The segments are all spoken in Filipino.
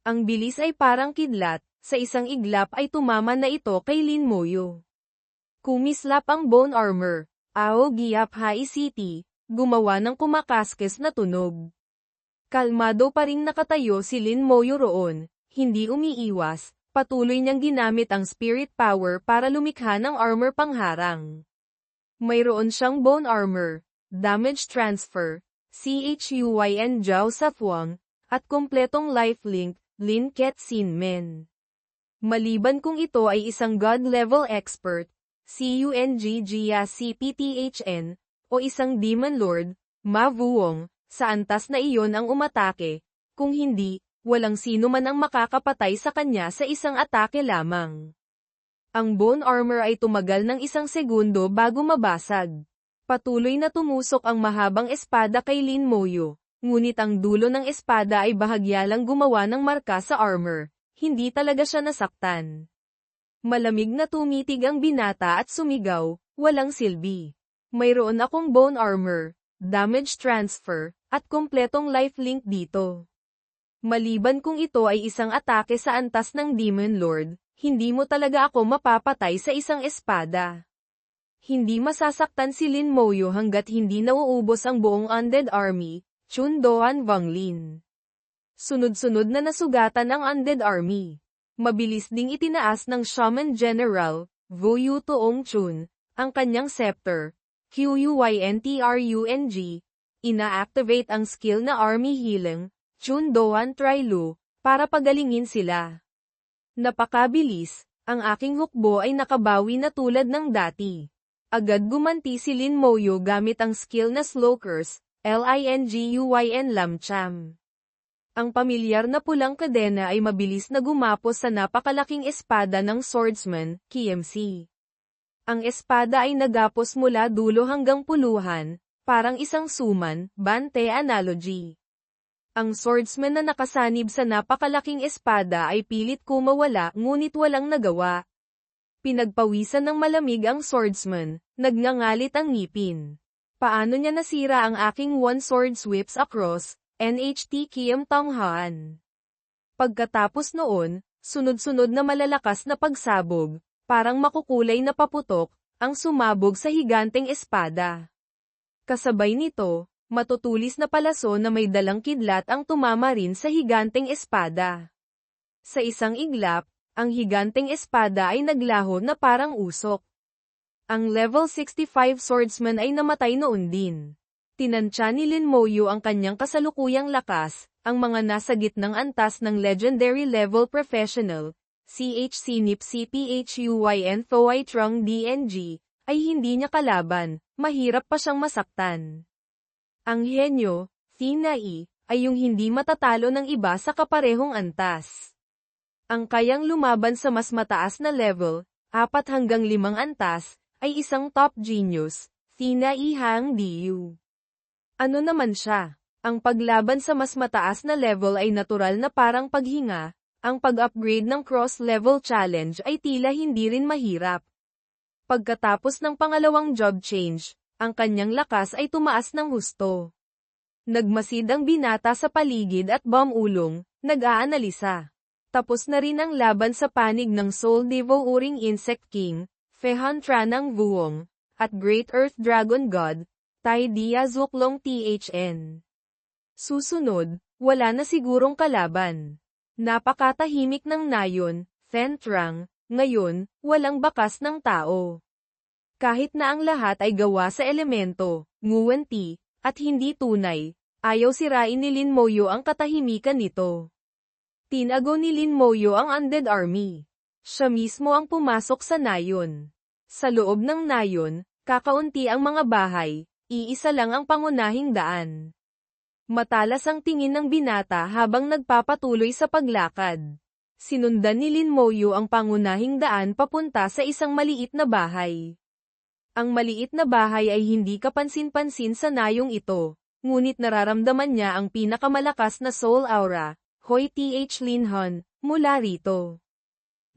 Ang bilis ay parang kidlat, sa isang iglap ay tumama na ito kay Lin Moyo. Kumislap ang bone armor, Ao Giap Hai City, gumawa ng kumakaskes na tunog. Kalmado pa ring nakatayo si Lin Moyo roon, hindi umiiwas, patuloy niyang ginamit ang spirit power para lumikha ng armor pangharang. Mayroon siyang bone armor, damage transfer, Chuyn Jiao Safwang, at kompletong lifelink, Lin Ket Sin Men. Maliban kung ito ay isang god-level expert, Cung Jia CPTHN, o isang demon lord, Ma Vuong, sa antas na iyon ang umatake, kung hindi, walang sino man ang makakapatay sa kanya sa isang atake lamang. Ang bone armor ay tumagal ng 1 segundo bago mabasag. Patuloy na tumusok ang mahabang espada kay Lin Moyo, ngunit ang dulo ng espada ay bahagya lang gumawa ng marka sa armor, hindi talaga siya nasaktan. Malamig na tumitig ang binata at sumigaw, walang silbi. Mayroon akong bone armor, damage transfer, at kompletong lifelink dito. Maliban kung ito ay isang atake sa antas ng Demon Lord, hindi mo talaga ako mapapatay sa isang espada. Hindi masasaktan si Lin Moyo hanggat hindi nauubos ang buong undead army, Chun Doan Vanglin. Sunod-sunod na nasugatan ang undead army. Mabilis ding itinaas ng Shaman General, Wu Yu Tuong Chun, ang kanyang scepter, QuyNtrung, ina-activate ang skill na Army Healing, Chun Doan Trilu, para pagalingin sila. Napakabilis, ang aking hukbo ay nakabawi na tulad ng dati. Agad gumanti si Lin Moyo gamit ang skill na Slow Curse, Linguyn Lamcham. Ang pamilyar na pulang kadena ay mabilis na gumapos sa napakalaking espada ng swordsman, KMC. Ang espada ay nagapos mula dulo hanggang puluhan, parang isang suman, bante analogy. Ang swordsman na nakasanib sa napakalaking espada ay pilit kumawala ngunit walang nagawa. Pinagpawisan ng malamig ang swordsman, nagngangalit ang ngipin. Paano niya nasira ang aking one sword sweeps across, NHT Kiem Tonghaan. Pagkatapos noon, sunod-sunod na malalakas na pagsabog, parang makukulay na paputok, ang sumabog sa higanteng espada. Kasabay nito, matutulis na palaso na may dalang kidlat ang tumama rin sa higanteng espada. Sa isang iglap, ang higanteng espada ay naglaho na parang usok. Ang level 65 swordsman ay namatay noon din. Tinantya ni Lin Moyo ang kanyang kasalukuyang lakas, ang mga nasa gitnang antas ng legendary level professional, CHC-NIP CPHUYN Thoai Trung DNG, ay hindi niya kalaban, mahirap pa siyang masaktan. Ang henyo, Thinai, ay yung hindi matatalo ng iba sa kaparehong antas. Ang kayang lumaban sa mas mataas na level, 4 hanggang 5 antas, ay isang top genius, Thinai Hang Diu. Ano naman siya? Ang paglaban sa mas mataas na level ay natural na parang paghinga, ang pag-upgrade ng cross-level challenge ay tila hindi rin mahirap. Pagkatapos ng pangalawang job change, ang kanyang lakas ay tumaas ng husto. Nagmasid ang binata sa paligid at bumulong, nag-aanalisa. Tapos na rin ang laban sa panig ng Soul Devouring Insect King, Fehan Tranang Vuong, at Great Earth Dragon God, Tai Dia Zuklong THN. Susunod, wala na sigurong kalaban. Napakatahimik ng nayon, Fentrang, ngayon, walang bakas ng tao. Kahit na ang lahat ay gawa sa elemento, nguwanti, at hindi tunay, ayaw sirain ni Lin Moyo ang katahimikan nito. Tinago ni Lin Moyo ang undead army. Siya mismo ang pumasok sa nayon. Sa loob ng nayon, kakaunti ang mga bahay, iisa lang ang pangunahing daan. Matalas ang tingin ng binata habang nagpapatuloy sa paglakad. Sinundan ni Lin Moyo ang pangunahing daan papunta sa isang maliit na bahay. Ang maliit na bahay ay hindi kapansin-pansin sa nayong ito, ngunit nararamdaman niya ang pinakamalakas na soul aura, Hoi Th Lin Han, mula rito.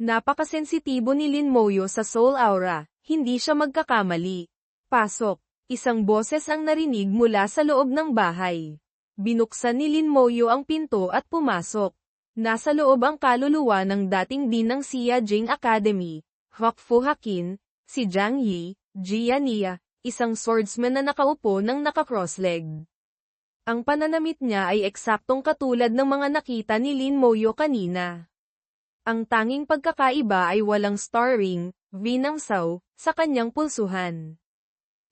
Napakasensitibo ni Lin Moyo sa soul aura, hindi siya magkakamali. Pasok. Isang boses ang narinig mula sa loob ng bahay. Binuksan ni Lin Moyo ang pinto at pumasok. Nasa loob ang kaluluwa ng dating dean ng Xia Jing Academy, Huckfu Hakin, si Jiang Yi, Jiania, isang swordsman na nakaupo ng naka-cross-leg. Ang pananamit niya ay eksaktong katulad ng mga nakita ni Lin Moyo kanina. Ang tanging pagkakaiba ay walang star ring, V ng saw, sa kanyang pulsuhan.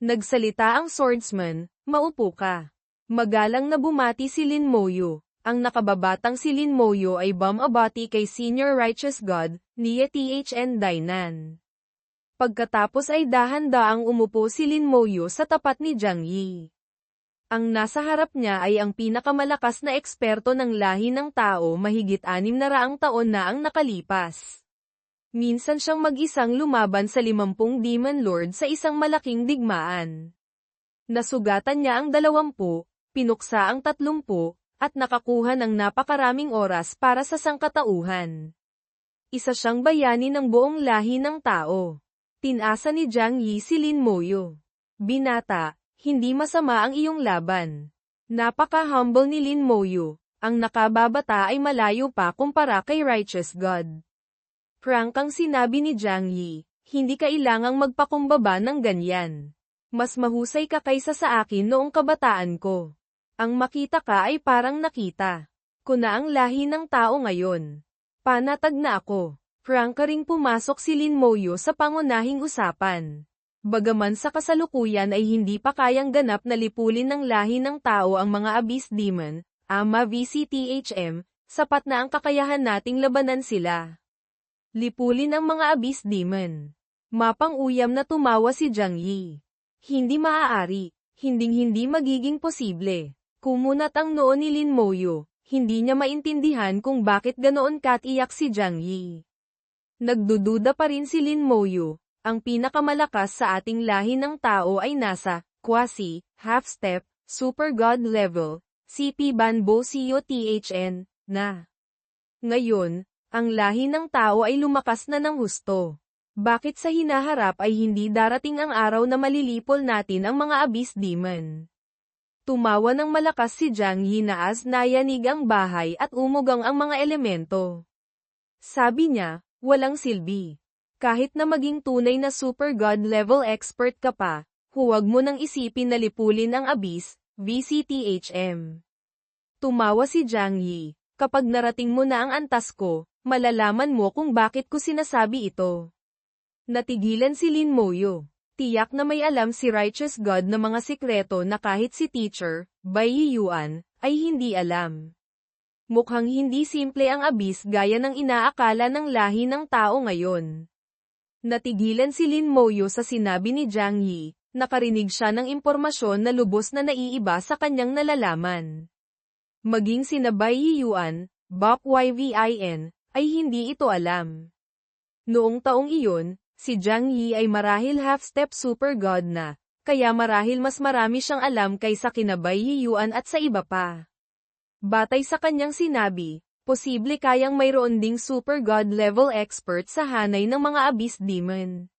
Nagsalita ang swordsman, "Maupo ka." Magalang na bumati si Lin Moyo. Ang nakababatang si Lin Moyo ay bumabati kay Senior Righteous God, Nia Thn Dainan. Pagkatapos ay dahan-daang umupo si Lin Moyo sa tapat ni Jiang Yi. Ang nasa harap niya ay ang pinakamalakas na eksperto ng lahi ng tao mahigit 600 taon na ang nakalipas. Minsan siyang mag-isang lumaban sa 50 Demon Lord sa isang malaking digmaan. Nasugatan niya ang 20, pinuksa ang 30, at nakakuha ng napakaraming oras para sa sangkatauhan. Isa siyang bayani ng buong lahi ng tao. Tinasa ni Jiang Yi si Lin Moyo. "Binata, hindi masama ang iyong laban." Napaka-humble ni Lin Moyo. Ang nakababata ay malayo pa kumpara kay Righteous God. Prangkang sinabi ni Jiang Yi, "Hindi kailangang magpakumbaba ng ganyan. Mas mahusay ka kaysa sa akin noong kabataan ko. Ang makita ka ay parang nakita ko na ang lahi ng tao ngayon. Panatag na ako." Prangka ring pumasok si Lin Moyo sa pangunahing usapan. Bagaman sa kasalukuyan ay hindi pa kayang ganap na lipulin ng lahi ng tao ang mga Abyss Demon, ama VCTHM, sapat na ang kakayahan nating labanan sila. Lipulin ang mga Abyss Demon. Mapang-uyam na tumawa si Jiang Yi. "Hindi maaari, hinding-hindi magiging posible." Kumunat ang noo ni Lin Moyo, hindi niya maintindihan kung bakit ganoon katiyak si Jiang Yi. Nagdududa pa rin si Lin Moyo, ang pinakamalakas sa ating lahi ng tao ay nasa, quasi, half-step, super god level, CP Banbo COTHN, na. Ngayon, ang lahi ng tao ay lumakas na ng husto. Bakit sa hinaharap ay hindi darating ang araw na malilipol natin ang mga Abyss Demon? Tumawa ng malakas si Jiang Yi na as nayanig ang bahay at umugang ang mga elemento. Sabi niya, "Walang silbi. Kahit na maging tunay na super god level expert ka pa, huwag mo nang isipin na lipulin ang Abyss, VCTHM." Tumawa si Jiang Yi, "Kapag narating mo na ang antas ko, malalaman mo kung bakit ko sinasabi ito." Natigilan si Lin Moyo. Tiyak na may alam si Righteous God na mga sikreto na kahit si Teacher, Bai Yuan, ay hindi alam. Mukhang hindi simple ang Abyss gaya ng inaakala ng lahi ng tao ngayon. Natigilan si Lin Moyo sa sinabi ni Jiang Yi, nakarinig siya ng impormasyon na lubos na naiiba sa kanyang nalalaman. Maging sina Bai Yuan, Bok Yvin, ay hindi ito alam. Noong taong iyon, si Jiang Yi ay marahil half-step super god na, kaya marahil mas marami siyang alam kaysa kina Bai Yuan at sa iba pa. Batay sa kanyang sinabi, posible kayang mayroon ding super god level expert sa hanay ng mga Abyss Demon.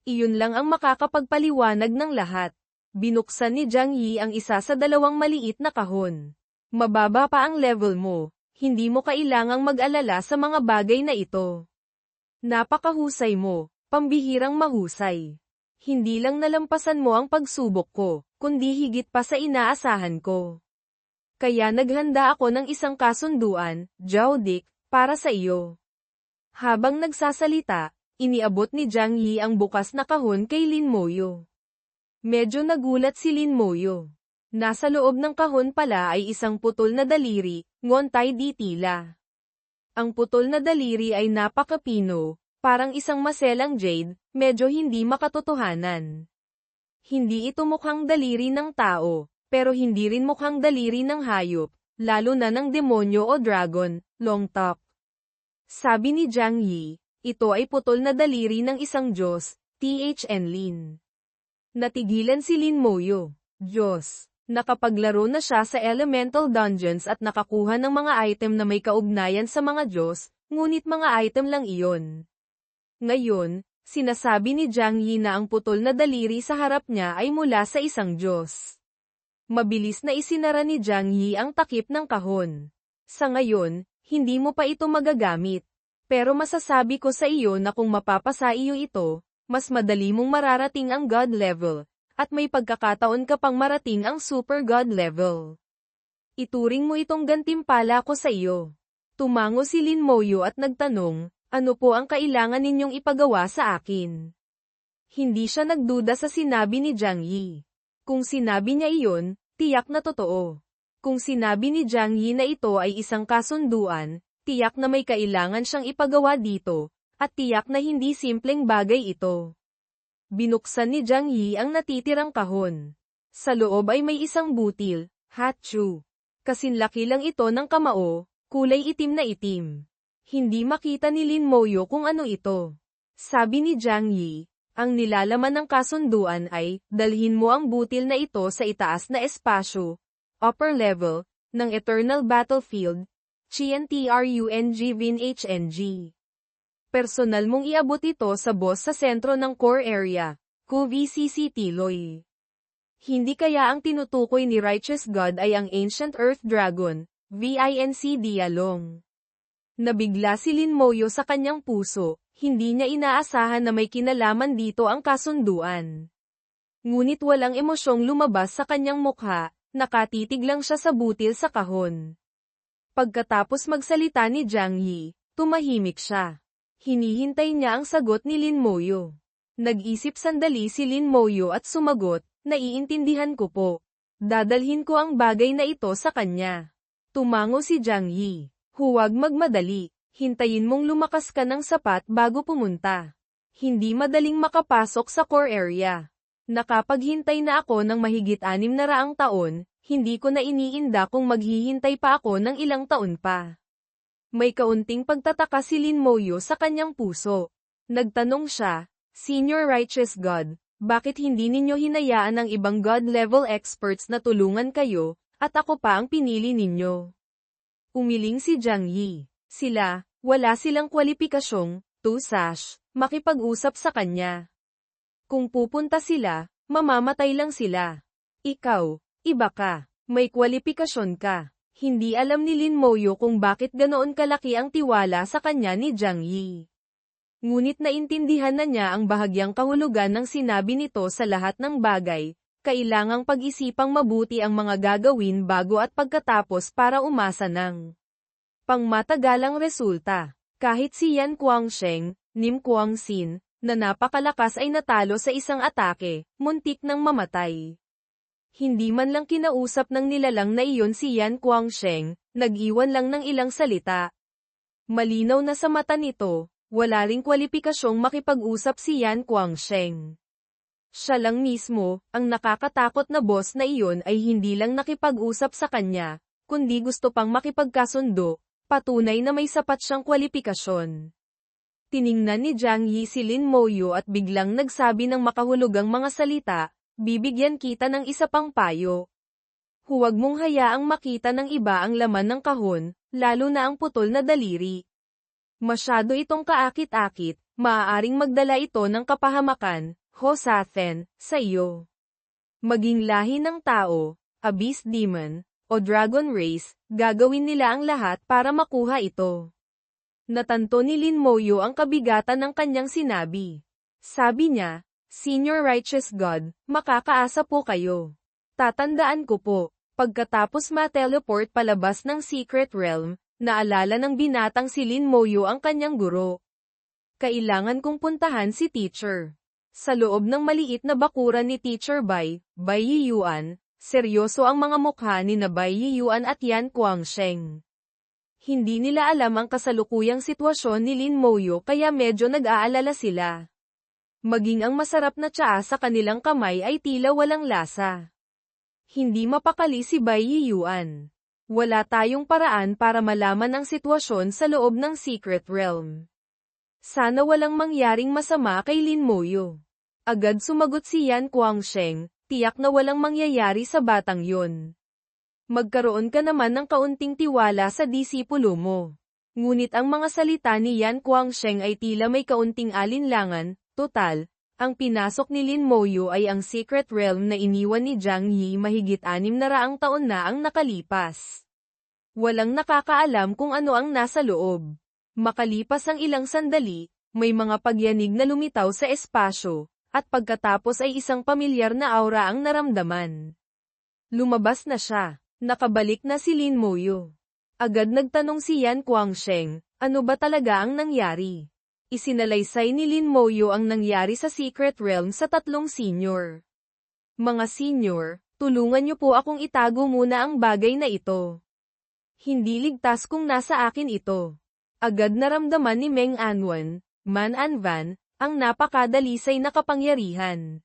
Iyon lang ang makakapagpaliwanag ng lahat. Binuksan ni Jiang Yi ang isa sa 2 maliit na kahon. "Mababa pa ang level mo, hindi mo kailangang mag-alala sa mga bagay na ito. Napakahusay mo. Pambihirang mahusay. Hindi lang nalampasan mo ang pagsubok ko, kundi higit pa sa inaasahan ko. Kaya naghanda ako ng isang kasunduan, Zhao Dik, para sa iyo." Habang nagsasalita, iniabot ni Jiang Yi ang bukas na kahon kay Lin Moyo. Medyo nagulat si Lin Moyo. Nasa loob ng kahon pala ay isang putol na daliri, ngontay di tila. Ang putol na daliri ay napakapino. Parang isang maselang jade, medyo hindi makatotohanan. Hindi ito mukhang daliri ng tao, pero hindi rin mukhang daliri ng hayop, lalo na ng demonyo o dragon, Longtok. Sabi ni Jiang Yi, ito ay putol na daliri ng isang Diyos, Thn Lin. Natigilan si Lin Moyo. Diyos. Nakapaglaro na siya sa Elemental Dungeons at nakakuha ng mga item na may kaugnayan sa mga Diyos, ngunit mga item lang iyon. Ngayon, sinasabi ni Jiang Yi na ang putol na daliri sa harap niya ay mula sa isang Diyos. Mabilis na isinara ni Jiang Yi ang takip ng kahon. Sa ngayon, hindi mo pa ito magagamit. Pero masasabi ko sa iyo na kung mapapasa iyo ito, mas madali mong mararating ang God level, at may pagkakataon ka pang marating ang Super God level. Ituring mo itong gantimpala ko sa iyo. Tumango si Lin Moyo at nagtanong, ano po ang kailangan ninyong ipagawa sa akin? Hindi siya nagduda sa sinabi ni Jiang Yi. Kung sinabi niya iyon, tiyak na totoo. Kung sinabi ni Jiang Yi na ito ay isang kasunduan, tiyak na may kailangan siyang ipagawa dito, at tiyak na hindi simpleng bagay ito. Binuksan ni Jiang Yi ang natitirang kahon. Sa loob ay may isang butil, hatchu. Kasinlaki lang ito ng kamao, kulay itim na itim. Hindi makita ni Lin Moyo kung ano ito. Sabi ni Jiang Yi, ang nilalaman ng kasunduan ay, dalhin mo ang butil na ito sa itaas na espasyo, upper level, ng Eternal Battlefield, CNTRUNG-VIN-HNG. Personal mong iabot ito sa boss sa sentro ng core area, QVCC Tiloy. Hindi kaya ang tinutukoy ni Righteous God ay ang Ancient Earth Dragon, VINC Dialong. Nabigla si Lin Moyo sa kanyang puso, hindi niya inaasahan na may kinalaman dito ang kasunduan. Ngunit walang emosyong lumabas sa kanyang mukha, nakatitig lang siya sa butil sa kahon. Pagkatapos magsalita ni Jiang Yi, tumahimik siya. Hinihintay niya ang sagot ni Lin Moyo. Nag-isip sandali si Lin Moyo at sumagot, naiintindihan ko po. Dadalhin ko ang bagay na ito sa kanya. Tumango si Jiang Yi. Huwag magmadali. Hintayin mong lumakas ka ng sapat bago pumunta. Hindi madaling makapasok sa core area. Nakapaghintay na ako ng mahigit 600 taon, hindi ko na iniinda kung maghihintay pa ako ng ilang taon pa. May kaunting pagtataka si Lin Moyo sa kanyang puso. Nagtanong siya, Senior Righteous God, bakit hindi ninyo hinayaan ang ibang God-level experts na tulungan kayo, at ako pa ang pinili ninyo? Umiling si Jiang Yi. Wala silang kwalipikasyong, makipag-usap sa kanya. Kung pupunta sila, mamamatay lang sila. Ikaw, iba ka, may kwalipikasyon ka. Hindi alam ni Lin Moyo kung bakit ganoon kalaki ang tiwala sa kanya ni Jiang Yi. Ngunit naintindihan na niya ang bahagyang kahulugan ng sinabi nito sa lahat ng bagay, kailangang pag-isipang mabuti ang mga gagawin bago at pagkatapos para umasa ng pangmatagalang resulta. Kahit si Yan Guangsheng, Nim Guangxin, na napakalakas ay natalo sa isang atake, muntik nang mamatay. Hindi man lang kinausap ng nilalang na iyon si Yan Guangsheng, nag-iwan lang ng ilang salita. Malinaw na sa mata nito, wala ring kwalipikasyong makipag-usap si Yan Guangsheng. Siya lang mismo, ang nakakatakot na boss na iyon ay hindi lang nakipag-usap sa kanya, kundi gusto pang makipagkasundo, patunay na may sapat siyang kwalipikasyon. Tiningnan ni Jiang Yi si Lin Moyo at biglang nagsabi ng makahulugang mga salita, bibigyan kita ng isa pang payo. Huwag mong hayaang makita ng iba ang laman ng kahon, lalo na ang putol na daliri. Masyado itong kaakit-akit, maaaring magdala ito ng kapahamakan, Hosathen, sa iyo. Maging lahi ng tao, Abyss Demon, o Dragon Race, gagawin nila ang lahat para makuha ito. Natanto ni Lin Moyo ang kabigatan ng kanyang sinabi. Sabi niya, Senior Righteous God, makakaasa po kayo. Tatandaan ko po, pagkatapos ma-teleport palabas ng Secret Realm, naalala ng binatang si Lin Moyo ang kanyang guro. Kailangan kong puntahan si Teacher. Sa loob ng maliit na bakuran ni Teacher Bai Yiyuan, seryoso ang mga mukha ni na Bai Yiyuan at Yan Guangsheng. Hindi nila alam ang kasalukuyang sitwasyon ni Lin Moyo kaya medyo nag-aalala sila. Maging ang masarap na tsaa sa kanilang kamay ay tila walang lasa. Hindi mapakali si Bai Yiyuan. Wala tayong paraan para malaman ang sitwasyon sa loob ng Secret Realm. Sana walang mangyaring masama kay Lin Moyo. Agad sumagot si Yan Guangsheng, tiyak na walang mangyayari sa batang yun. Magkaroon ka naman ng kaunting tiwala sa disipulo mo. Ngunit ang mga salita ni Yan Guangsheng ay tila may kaunting alinlangan, total, ang pinasok ni Lin Moyo ay ang Secret Realm na iniwan ni Jiang Yi mahigit 600 taon na ang nakalipas. Walang nakakaalam kung ano ang nasa loob. Makalipas ang ilang sandali, may mga pagyanig na lumitaw sa espasyo, at pagkatapos ay isang pamilyar na aura ang naramdaman. Lumabas na siya. Nakabalik na si Lin Moyo. Agad nagtanong si Yan Guangsheng, ano ba talaga ang nangyari? Isinalaysay ni Lin Moyo ang nangyari sa Secret Realm sa 3 senior. Mga senior, tulungan niyo po akong itago muna ang bagay na ito. Hindi ligtas kung nasa akin ito. Agad naramdaman ni Meng Anwan, Man Anvan, ang napakadalisay na kapangyarihan.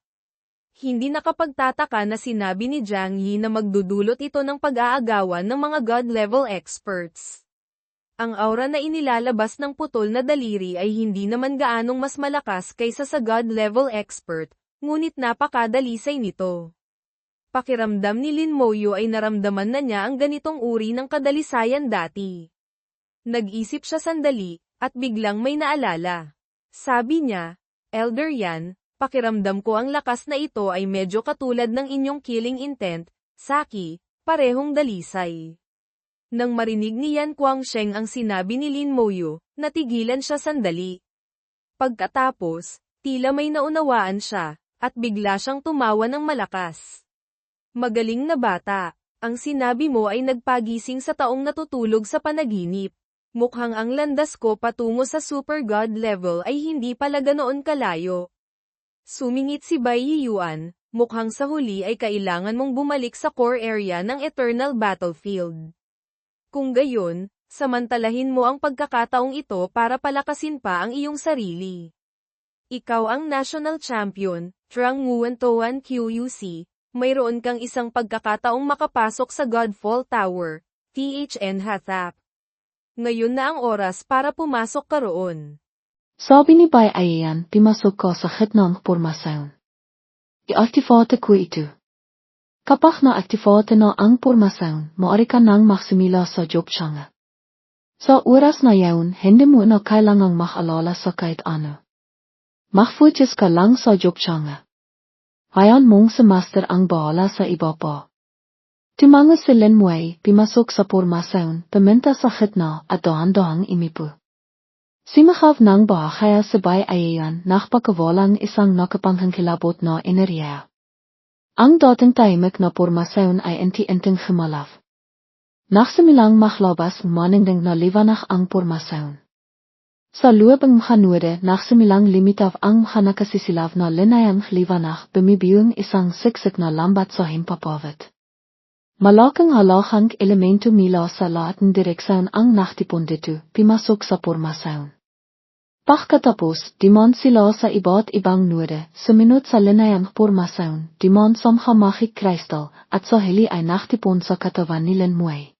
Hindi nakapagtataka na sinabi ni Jiang Yi na magdudulot ito ng pag-aagawan ng mga God-level experts. Ang aura na inilalabas ng putol na daliri ay hindi naman gaanong mas malakas kaysa sa God-level expert, ngunit napakadalisay nito. Pakiramdam ni Lin Moyo ay naramdaman na niya ang ganitong uri ng kadalisayan dati. Nag-isip siya sandali, at biglang may naalala. Sabi niya, Elder Yan, pakiramdam ko ang lakas na ito ay medyo katulad ng inyong killing intent, Saki, parehong dalisay. Nang marinig ni Yan Guangsheng ang sinabi ni Lin Moyo, natigilan siya sandali. Pagkatapos, tila may naunawaan siya, at bigla siyang tumawa ng malakas. Magaling na bata, ang sinabi mo ay nagpagising sa taong natutulog sa panaginip. Mukhang ang landas ko patungo sa Super God level ay hindi pala ganoon kalayo. Sumingit si Bai Yiyuan, mukhang sa huli ay kailangan mong bumalik sa core area ng Eternal Battlefield. Kung gayon, samantalahin mo ang pagkakataong ito para palakasin pa ang iyong sarili. Ikaw ang National Champion, Trang Nguyen Toan QUC, mayroon kang isang pagkakataong makapasok sa Godfall Tower, THN Hathap. Ngayon na ang oras para pumasok ka roon. Sabi ni Bai Ayan, pimasok ka sa gitna ng pormasyon. I-activate ko ito. Kapag na-activate na ang pormasyon, maaari ka nang maksimila sa jobsanga. Sa oras na yaon, hindi mo na kailangang makalala sa kahit ano. Mag-focus ka lang sa jobsanga. Hayaan mong si Master ang bahala sa iba pa. Tumanga si Lin Wei, pimasok sa pormasyon, paminta sa gitna at dahan-dahang imipo. Simakav ng bahaya si Bai Ayan nakapagkawalan isang nakapanghangkilabot na enerhiya. Ang dating tahimik na pormasyon ay inti-inting himalaf. Nagsimilang maklabas maninding na liwanag ang pormasyon. Sa loob ng hanode nagsimilang limitaw ang nakasisilaw na linayang liwanag bumibiyong isang siksik na lambat sa himpapawit. Malaking halahang elemento mula sa lahat ng direksyon ang naktipon dito, pimasok sa pormasyon. Pagkatapos, diman sila sa iba't ibang node, sumunod sa linayang pormasyon, diman samha magic crystal, at sa hili ay naktipon sa katawan ni Lin Wei.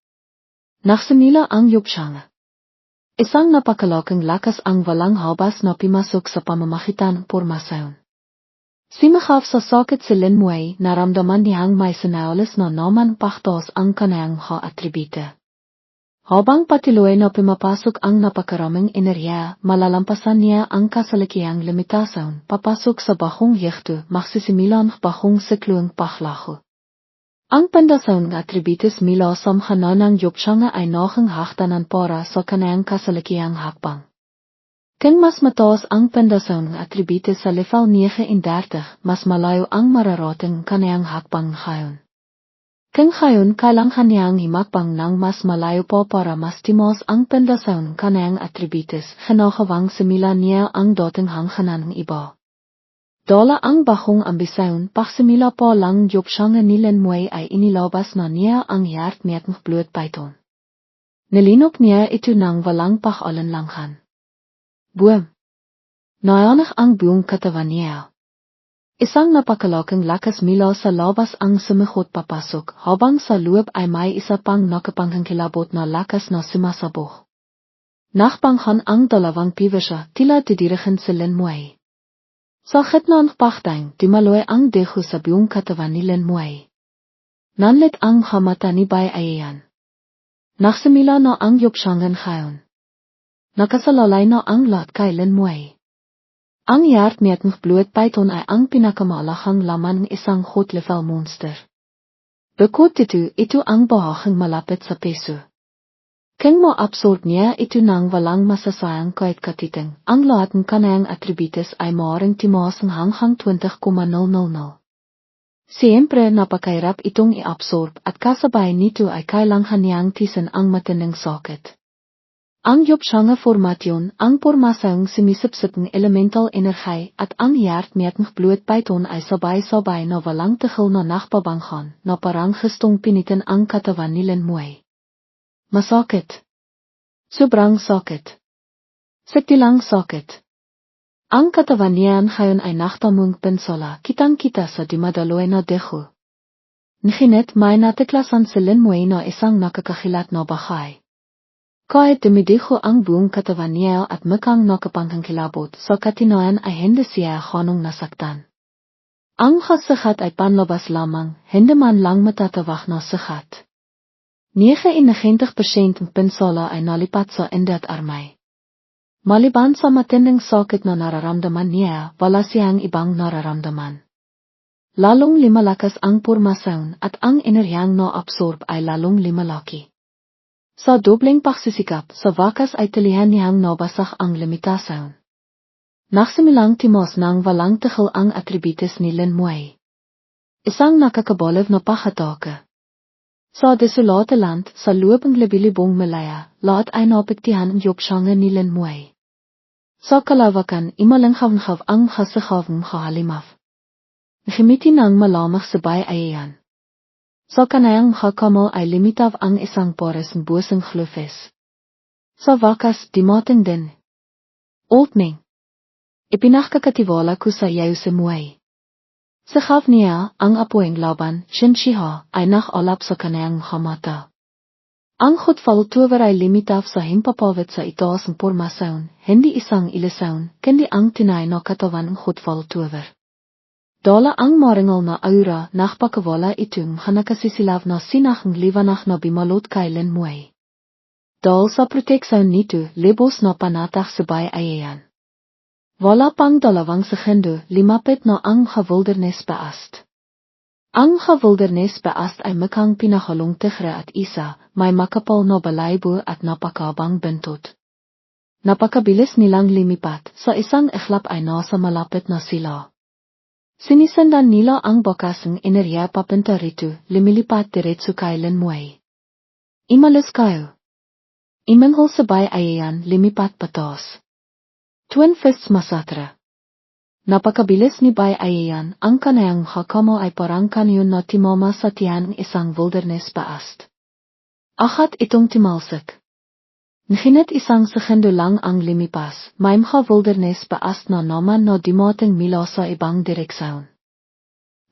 Naksimila ang yubsyanga. Isang napakalaking lakas ang walang habas na pimasok sa pamamagitan ng pormasyon. Simakav sa sakit si Lin Wei, naramdaman niyang may sinaulis na naman paktos ang kanayang mga atribute. Habang patuloy na pumapasok ang napakaraming enerhiya, malalampasan niya ang kasalikiyang limitasyon, papasok sa bahong yekto, magsisimilan bahong sikluang pahlaho. Ang pandasyon ng atributos mula sa mga yubsyanga ay nakangahtanan para sa kanayang kasalikiyang hakbang. Kung mas mataas ang pendasyon ng atributos sa level 39, mas malayo ang mararating kanayang hakbang ngayon. Kung ngayon kailangan niyang himakbang ng mas malayo pa para mas timas ang pendasyon kanayang atributos, hinakawang simila niya ang dating hangganan ng iba. Dala ang bahong ambisyon, paksimila pa lang yubsyanga ni Lin Wei ay inilabas na niya ang hart-metang bloedpython. Nilinok niya ito ng walang pag-alinlangan. Boom! Nayanak ang buong katawan niya. Isang napakalaking lakas mula sa labas ang sumikot papasok, habang sa loob ay may isa pang nakapanghangkilabot na lakas na sumasabog. Nakpanghan ang dalawang pivasya, tila didirihin si Lin Wei. Sa gitna ng pachtang, dimaloy ang deho sa buong katawan ni Lin Wei. Nanlit ang hamata ni Bai Ayan. Naksimila na ang yubsyangan ngayon. Nakasalalay na ang lahat kay Lin Wei. Ang hart-metang bloedpython ay ang pinakamalakang laman ng isang hot-level monster. Bukod dito, ito ang bahaging malapit sa peso. King mo absorb niya itu nang walang masasayang kahit katiting. Ang lahat ng kanayang atributos ay maaaring timaas ng hanggang 20,000. Siyempre napakahirap itong i-absorb at kasabay nito ay kailangan niyang tisan ang matinding sakit. Ang Yopshanga formasyon, ang pormasyong sumisipsip ng elemental energy at ang hiertmetng bloedpyton ay sabay-sabay na walang tigil na nakpabanghan na parang gustong pinitin ang katawan nilang muay. Masakit. Sobrang sakit. Sektilang sakit. Ang katawan niyan ngayon ay naktamong pensala kitang-kita sa dumadaloy na deho. Ngunit may natiklasan silin muay na isang nakakakilat na bahay. Kahit dumidiho ang buong katawan niya at mukhang nakapangkilabot sa katinoan ay hindi siya ganong nasaktan. Ang kasikat ay panlabas lamang, hindi man lang matatawag na sikat. 99% ng pinsala ay nalipat sa indat armay. Maliban sa matinding sakit na nararamdaman niya, wala siyang ibang nararamdaman. Lalong lumalakas ang pormasyon at ang enerhiyang na-absorb ay lalong lumalaki. Sa dobling pagsisikap, sa wakas ay tilihan niyang nabasag ang limitasyon. Nagsimilang timos nang walang tigil ang atributos ni Lin Muay. Isang nakakabaliw na pakatake. Sa desolate land, sa loob ng libilibong Malaya, lahat ay napiktihan ang Yopshanga ni Lin Muay. Sa kalawakan, imalanghaw-nghaw ang kasikawang kahalimaf. Ngimiti ng malamang sabay ayayan. Sa kanayang makakamal ay limitaw ang isang pares ng buwasang glufes. Sa wakas, dimating din. Opening. Ipinakakatiwala ko sa iyo sa muay. Sa khav niya, ang apoing laban, Shinshiha, ay nakalap sa kanayang mata. Ang khutfaltuwer ay limitaw sa himpapawit sa itaas ng pormasyon, hindi isang ilasyon, kundi ang tinay na katawan ng khutfaltuwer. Dala ang maringal na aura nakpakawala itong hanakasisilaw na sinakang liwanag na bimalot kay Lin Muay. Dahil sa proteksyon nito, libos na panatag sabay ayayan. Wala pang 2 segundo, limapit na ang wildernis paast. Ang wildernis paast ay mukhang pinahalong tigre at isa, may makapal na balaybo at napakabang bentot. Napakabilis nilang limipat, sa isang iklap ay nasa malapit na sila. Sinisandan nila ang bakas ng enerhiya papunta rito, lumilipat diretso kay Lin Muay. Imalis kayo. Imanghol sabay ayayan, lumipat patas. Twin Fists Masatra. Napakabilis ni Bay ayayan, ang kanayang hakamo ay parang kanyon na timama sa tiyan ng isang wilderness paast. Akat itong timalsik. Ngunit isang segundo lang ang limipas, may mga wilderness paast na naman na dumating mula sa ibang direksyon.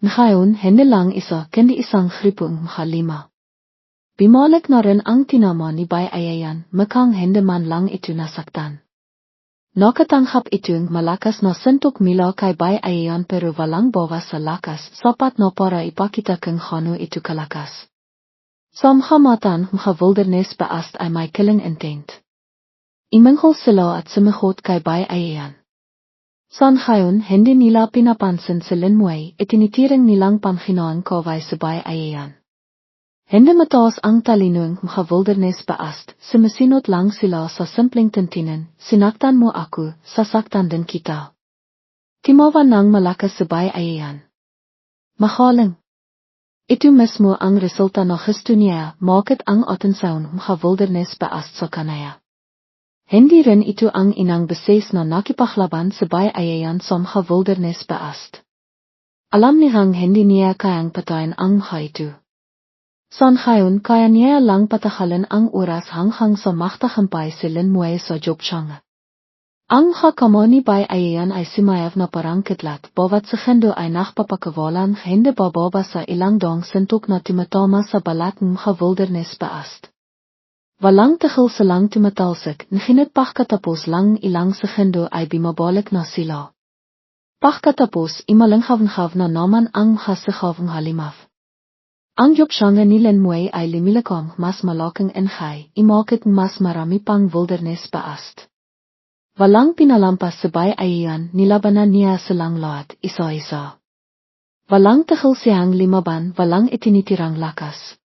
Ngayon, hindi lang isa, kundi isang gripong mga 5. Bimalik na rin ang tinama ni Bay ayayan, mukhang hindi man lang ito nasaktan. Nakatanghap itong malakas na suntok mula kay Bay ayayan pero walang bawas sa lakas, sapat na para ipakita kung gaano ito kalakas. Sa mga matan mga wilderness paast ay may killing intent. Imanghol sila at sumagot kay Bay ayayan. Sa ngayon, hindi nila pinapansin si Lin Muay, itinitiring nilang panghinaan kaway sa Bay ayayan. Hindi mataas ang talinong mga wilderness paast, sumasinot lang sila sa simpleng tintinan, sinaktan mo ako, sasaktan din kita. Timawa ng malakas sa Bay ayayan. Mahaling. Ito mismo ang resulta na gusto niya, makit ang atensyon mga wilderness paast sa kanaya. Hindi rin ito ang inang beses na nakipaklaban sa Bay ayayan sa mga wilderness paast. Alam niyang hindi niya kayang patayin ang mga ito. Sa ngayon kaya niya lang patahalin ang oras hanggang sa maktahampay si Lin Muay sa Yopshanga. Ang hakamo ni Bay ayayan ay simayaw na parang kidlat, bawat segundo ay nakpapakawalan hindi bababa sa ilang dong suntok na tumatama sa balat ng mga wilderness paast. Walang tigil silang tumatalsik, ngunit pagkatapos lang ilang segundo ay bimabalik na sila. Pagkatapos imalanghaw-nghaw na naman ang kasikawang halimaf. Ang Yopshanga ni Lin Muay ay lumilakang mas malaking energy, imakit mas marami pang wilderness paast. Walang pinalampas sa Bay ayayan, nilabanan niya silang lahat, isa-isa. Walang tigil siyang limaban, walang itinitirang lakas.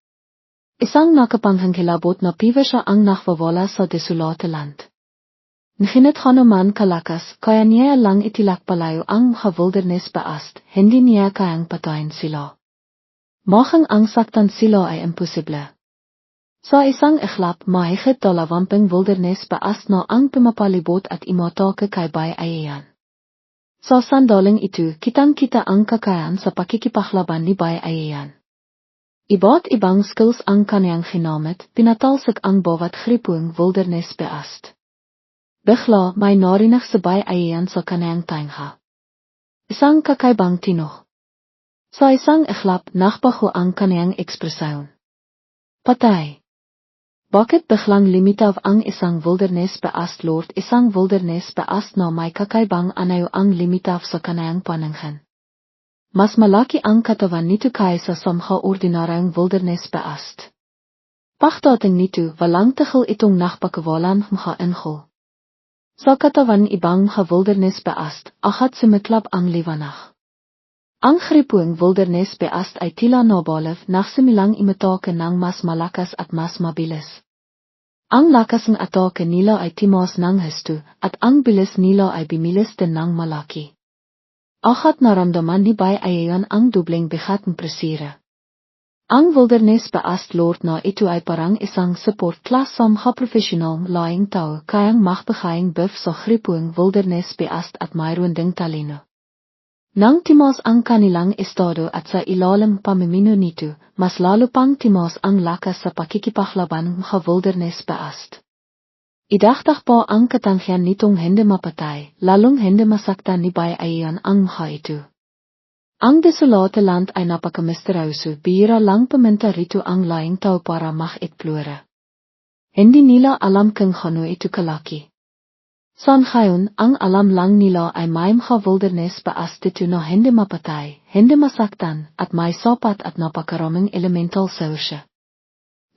Isang nakapanghang kilabot na piva siya ang nakawawala sa desolate land. Nginit hanuman kalakas, kaya niya lang itilakpalayo ang mga wildernis beast, hindi niya kayang patayin sila. Mahang ang saktan sila ay imposible. Sa isang iklap, mahigit dalawampung wildernis beast na ang pumapalibot at imatake kay Bay-Ayan. Sa sandaling itu, kitang-kita ang kakayan sa pakikipaklaban ni Bay-Ayan. Iba't ibang skills ang kanyang ginamit, pinatalsik ang bawat gripong wildernis beest. Bigla may narinig sa Bay-Ayan sa kanyang tangha. Isang kakaibang tinoh. Sa isang iklap, nakbago ang kanyang ekspresyon. Patay. Bakit biglang limitaw ang isang wildernis beest lord? Isang wildernis beest na may kakaibang anayo ang limitaw sa kanyang paningin. Mas malaki ang katawan nito kaysa sa mga ordinaryong wildernis beest. Pagdating nito, walang tigil itong nakpakawalan mga ingel. Sa katawan ibang mga wildernis beest, agad sumiklap ang liwanag. Ang gripong wildernis beest ay tila nabalef nagsimilang imitake ng mas malakas at mas mabilis. Ang lakas ng atake nila ay timos ng husto, at ang bilis nila ay bimilis din ng malaki. Agad naramdaman ni Bay-Ayan ang dubling bigat ng presira. Ang wildernis beest lord na ito ay parang isang support class sa mga professional laing tao kayang magbigayng buff sa gripong wildernis beest at mayroon ding talino. Nang timos ang kanilang estado at sa ilalim pamimino nito, mas lalo pang timos ang lakas sa pakikipaklaban ng mga wildernis beest. Idagdag pa ang katangyan nitong hindi mapatay, lalong hindi masaktan ni Bay-Ayan ang mga ito. Ang desolate land ay napakamisteryoso, bihira lang pumunta rito ang laing tao para mag-explore. Hindi nila alam kung ano ito kalaki. Sa ngayon, ang alam lang nila ay may mga wildernis beest dito na hindi mapatay, hindi masaktan, at may sapat at napakaraming elemental sauce.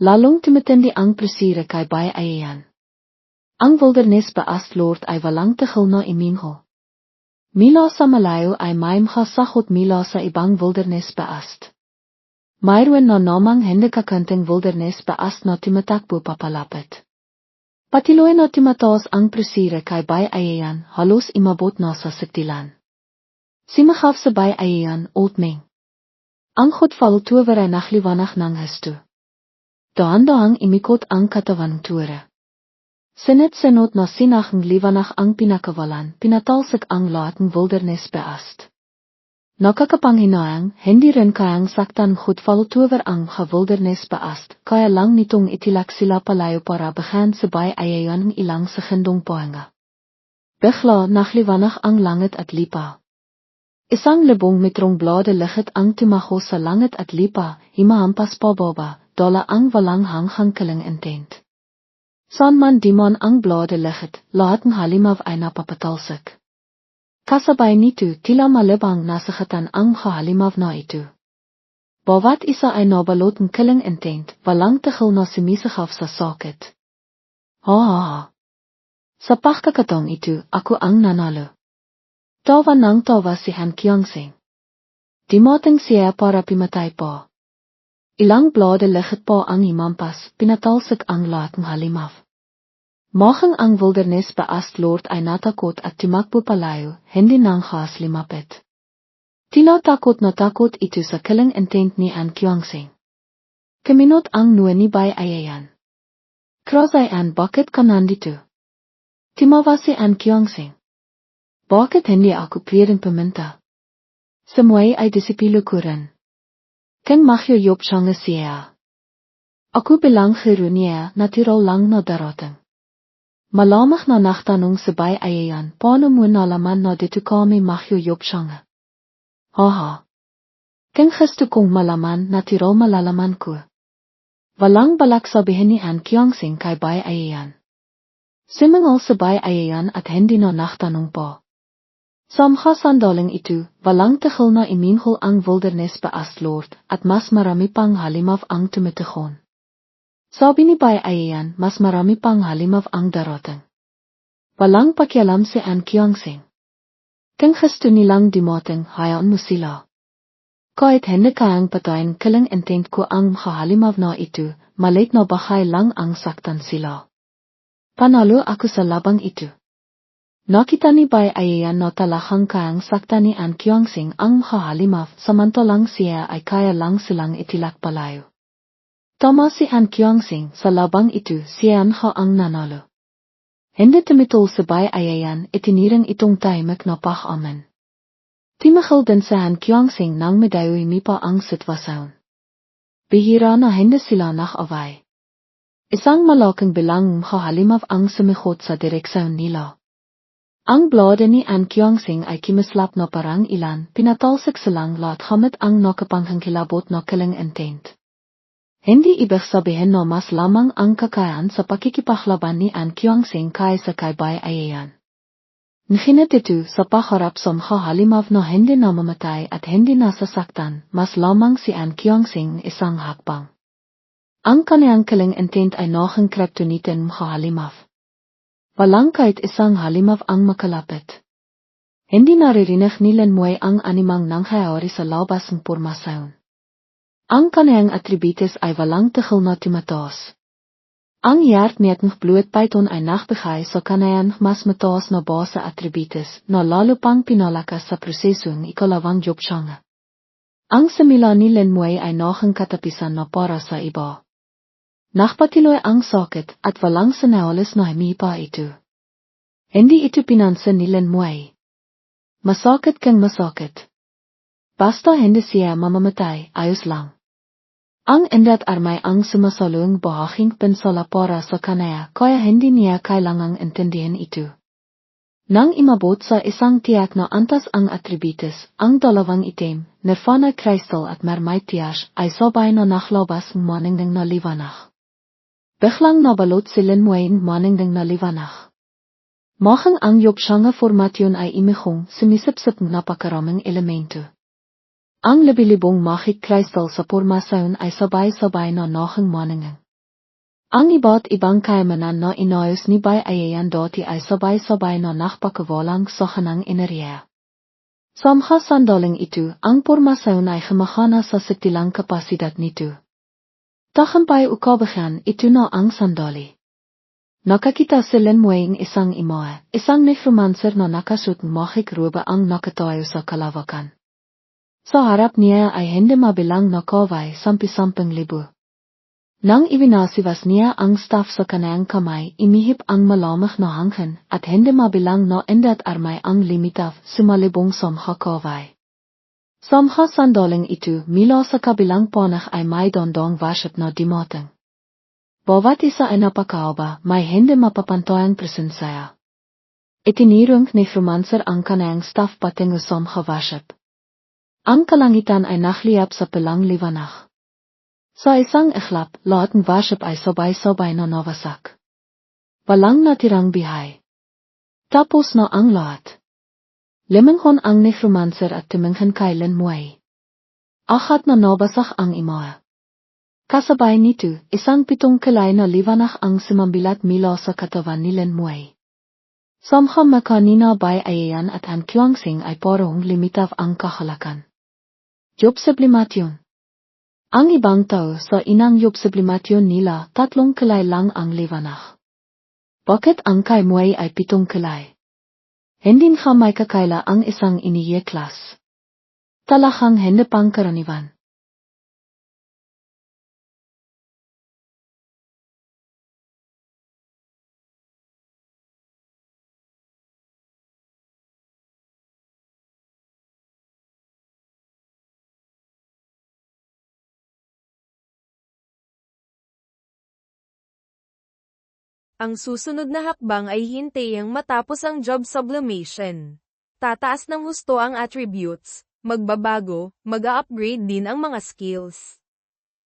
Lalong tumitindi ang presira kay Bay-Ayan. Ang wildernis beest lord ay walang tigil na iminho. Mila sa malayo ay may mga sakot mila sa ibang wildernis beest. Mayroon na namang hindi kakanting wildernis beest na tumatakbo papalapit. Patiloy na tumataas ang presira kay Bay-Ayan, halos imabot na sa siktilan. Simahaf sa Bay-Ayan, Oldming. Ang hotfal tuwer ay nakliwanag ng husto. Daan-daang imikot ang katawan tuwer. Sinit-sinot na sinahang liwanag ang pinakawalan, pinatalsik ang lahat ng wildernis beest. Nakakapanghinayang, hindi rin kayang saktan hotfal tuwer ang mga wildernis beest, kaya lang nitong itilak sila palayo para bahan sa Bay-Ayan ng ilang sekundong pahinga. Bigla nakliwanag ang langit at lipa. Isang libong metrong blade licht ang tumaho sa langit at lipa, himahampas pababa, dala ang walang hanghangkaling intent. Saan man di man ang blade licht, lahat ng halimaw ay napapatalsik. Kasabay nito, tila malibang nasakatan ang halimaw na ito. Bawat isa ay nabalot ng kiling intent, walang tigil na sumisakaf sa sakit. Ha. Sa pagkakataong ito, ako ang nanalo. Tawa ng tawa si Han Kyung-sing. Dimating siya para pimatay pa. Ilang blade licht pa ang himampas, pinatalsik ang lahat ng halimaw. Mahang ang wildernis beest lord ay natakot at tumakbo palayo, hindi nang haas limapit. Tila takot na takot ito sa kiling intent ni Han Kyung-sing. Kaminot ang nua ni Bay-Ayan. Krasayan, bakit ka nandito? Timawa si Han Kyung-sing. Bakit hindi ako pwedeng pumunta? Samuay ay disipilo ko rin. Kung magyayop siya nga siya. Ako bilang guro niya, natural lang na darating. Malamang na nagtanong sa Bay-Ayan, paano mo nalaman na dito kami magyayop siya nga? Haha. Kung gusto kong malaman, natural malalaman ko. Walang balak sabihin ni Han Kyung-sing kay Bay-Ayan. Simangal sa Bay-Ayan at hindi na nagtanong pa. Sa mga sandaling ito, walang tigil na iminhol ang wildernis beest lord at mas marami pang halimaw ang tumitihon. Sabi ni Bay-Ayan, mas marami pang halimaw ang darating. Walang pakialam si Han Kyung-sing. Kung gusto nilang dumating, hayaan mo sila. Kahit hindi kayang patayin kiling intent ko ang mga halimaw na ito, malit na bahay lang ang saktan sila. Panalo ako sa labang ito. Nakita ni Bai Ayan na talahang kayang saktan ni An Kyongsing ang Halimaf samantalang siya ay kaya lang silang itilak palayo. Tama si An Kyongsing sa labang ito siyan ang nanalo. Hindi tumitol si Bai Ayan itinirang itong tahimik na pahaman. Timahal din sa An Kyongsing nang medayoy mipa ang sitwasyon. Bihira na hindi sila nakaway. Isang malaking bilang Halimaf ang sumikot sa direksyon nila. Ang blode ni An Kyongsing ay kimislap na parang ilan, pinatalsik silang lahat hamit ang nakapanghangkilabot na killing intent. Hindi ibig sabihin na mas lamang ang kakayan sa pakikipahlaban ni An Kyongsing kaysa kay Bai Ayan. Ngunit ito sa paharap sa Halimaf na hindi namamatay at hindi nasasaktan, mas lamang si An Kyongsing isang hakbang. Ang kaniyang killing intent ay nohang kryptonitin Halimaf. Walang kahit isang Halimaf ang makalapit. Hindi naririnig nilan Muay ang animang nangyayari sa labas ng pormasyon. Ang kaniyang atributis ay walang tigil na tumataas. Ang hiertmetng bloedpython ay nagbigay sa kaniyang mas mataas na basa atributis na lalo pang pinalakas sa prosesong ikalawang jobsyanga. Ang simila nilan Muay ay nohang katapisan na para sa iba. Nakpatiloy ang sakit at walang sanawalis na himipa ito. Hindi ito pinansin nilan Muay. Masakit kang masakit. Basta hindi siya mamamatay, ayos lang. Ang indat armay ang sumasalung bahaging pinsala para sa kanaya kaya hindi niya kailangang intindihin ito. Nang imabot sa isang tiyak na antas ang atributis, ang dalawang itim, Nirvana Crystal at Mermaid Tiyash ay sabay na naklabas ng maningding na liwanag. Biglang nabalot si Lin Muay ng maningding na liwanag. Mahang ang yobsyanga formasyon ay imihong sumisipsip ng napakaraming elemento. Ang libilibong magic crystal sa formasyon ay sabay-sabay na nahang maningding. Ang iba't ibang kayamanan na inayos ni Bai Ayan dati ay sabay-sabay na nakpakawalang sa kanang enerhiya. Samha sandaling ito, ang formasyon ay humahana sa siktilang kapasidad nito. Tahampay ukabahan ito na ang sandali. Nakakita si Lin Muay ng isang imahe, isang necromancer na nakasut ng magic robe ang nakatayo sa kalawakan. Sa harap niya ay hindi mabilang na kaway sampi-samping libo. Nang ibinasiwas niya ang staff sa kanayang kamay, imihip ang malamig na hangin at hindi mabilang na indat armay ang limitaf sumalibong samha kaway. Samha sandaling ito mula sa kabilang panah ay may dondong worship na dimating. Bawat isa ay napakaaba, may hindi mapapantayang presensya. Itinirong ni Necromancer ang kanayang staff patingo samha worship. Ang kalangitan ay nakliyap sa pilang liwanag. Sa isang iklap, lahat ng worship ay sabay-sabay na nawasak. Walang natirang bihay. Tapos na ang lahat. Limanghon ang Necromancer at tumingin kay Lin Muay. Ahat na nabasak ang imahe. Kasabay nito, isang pitong kilay na liwanag ang sumambilat mula sa katawan ni Lin Muay. Samha makanina Bai Ayan at An Kyongsing ay parang limitav ang kahalakan. Job sublimasyon. Ang ibang tao sa inang job sublimasyon nila 3 kilay lang ang liwanag. Bakit ang kay Muay ay 7 kilay? Hindi nga may kakaila ang isang iniye klas. Talahang hindi pang karaniwan. Ang susunod na hakbang ay hintayang matapos ang job sublimation. Tataas ng husto ang attributes, magbabago, mag-a-upgrade din ang mga skills.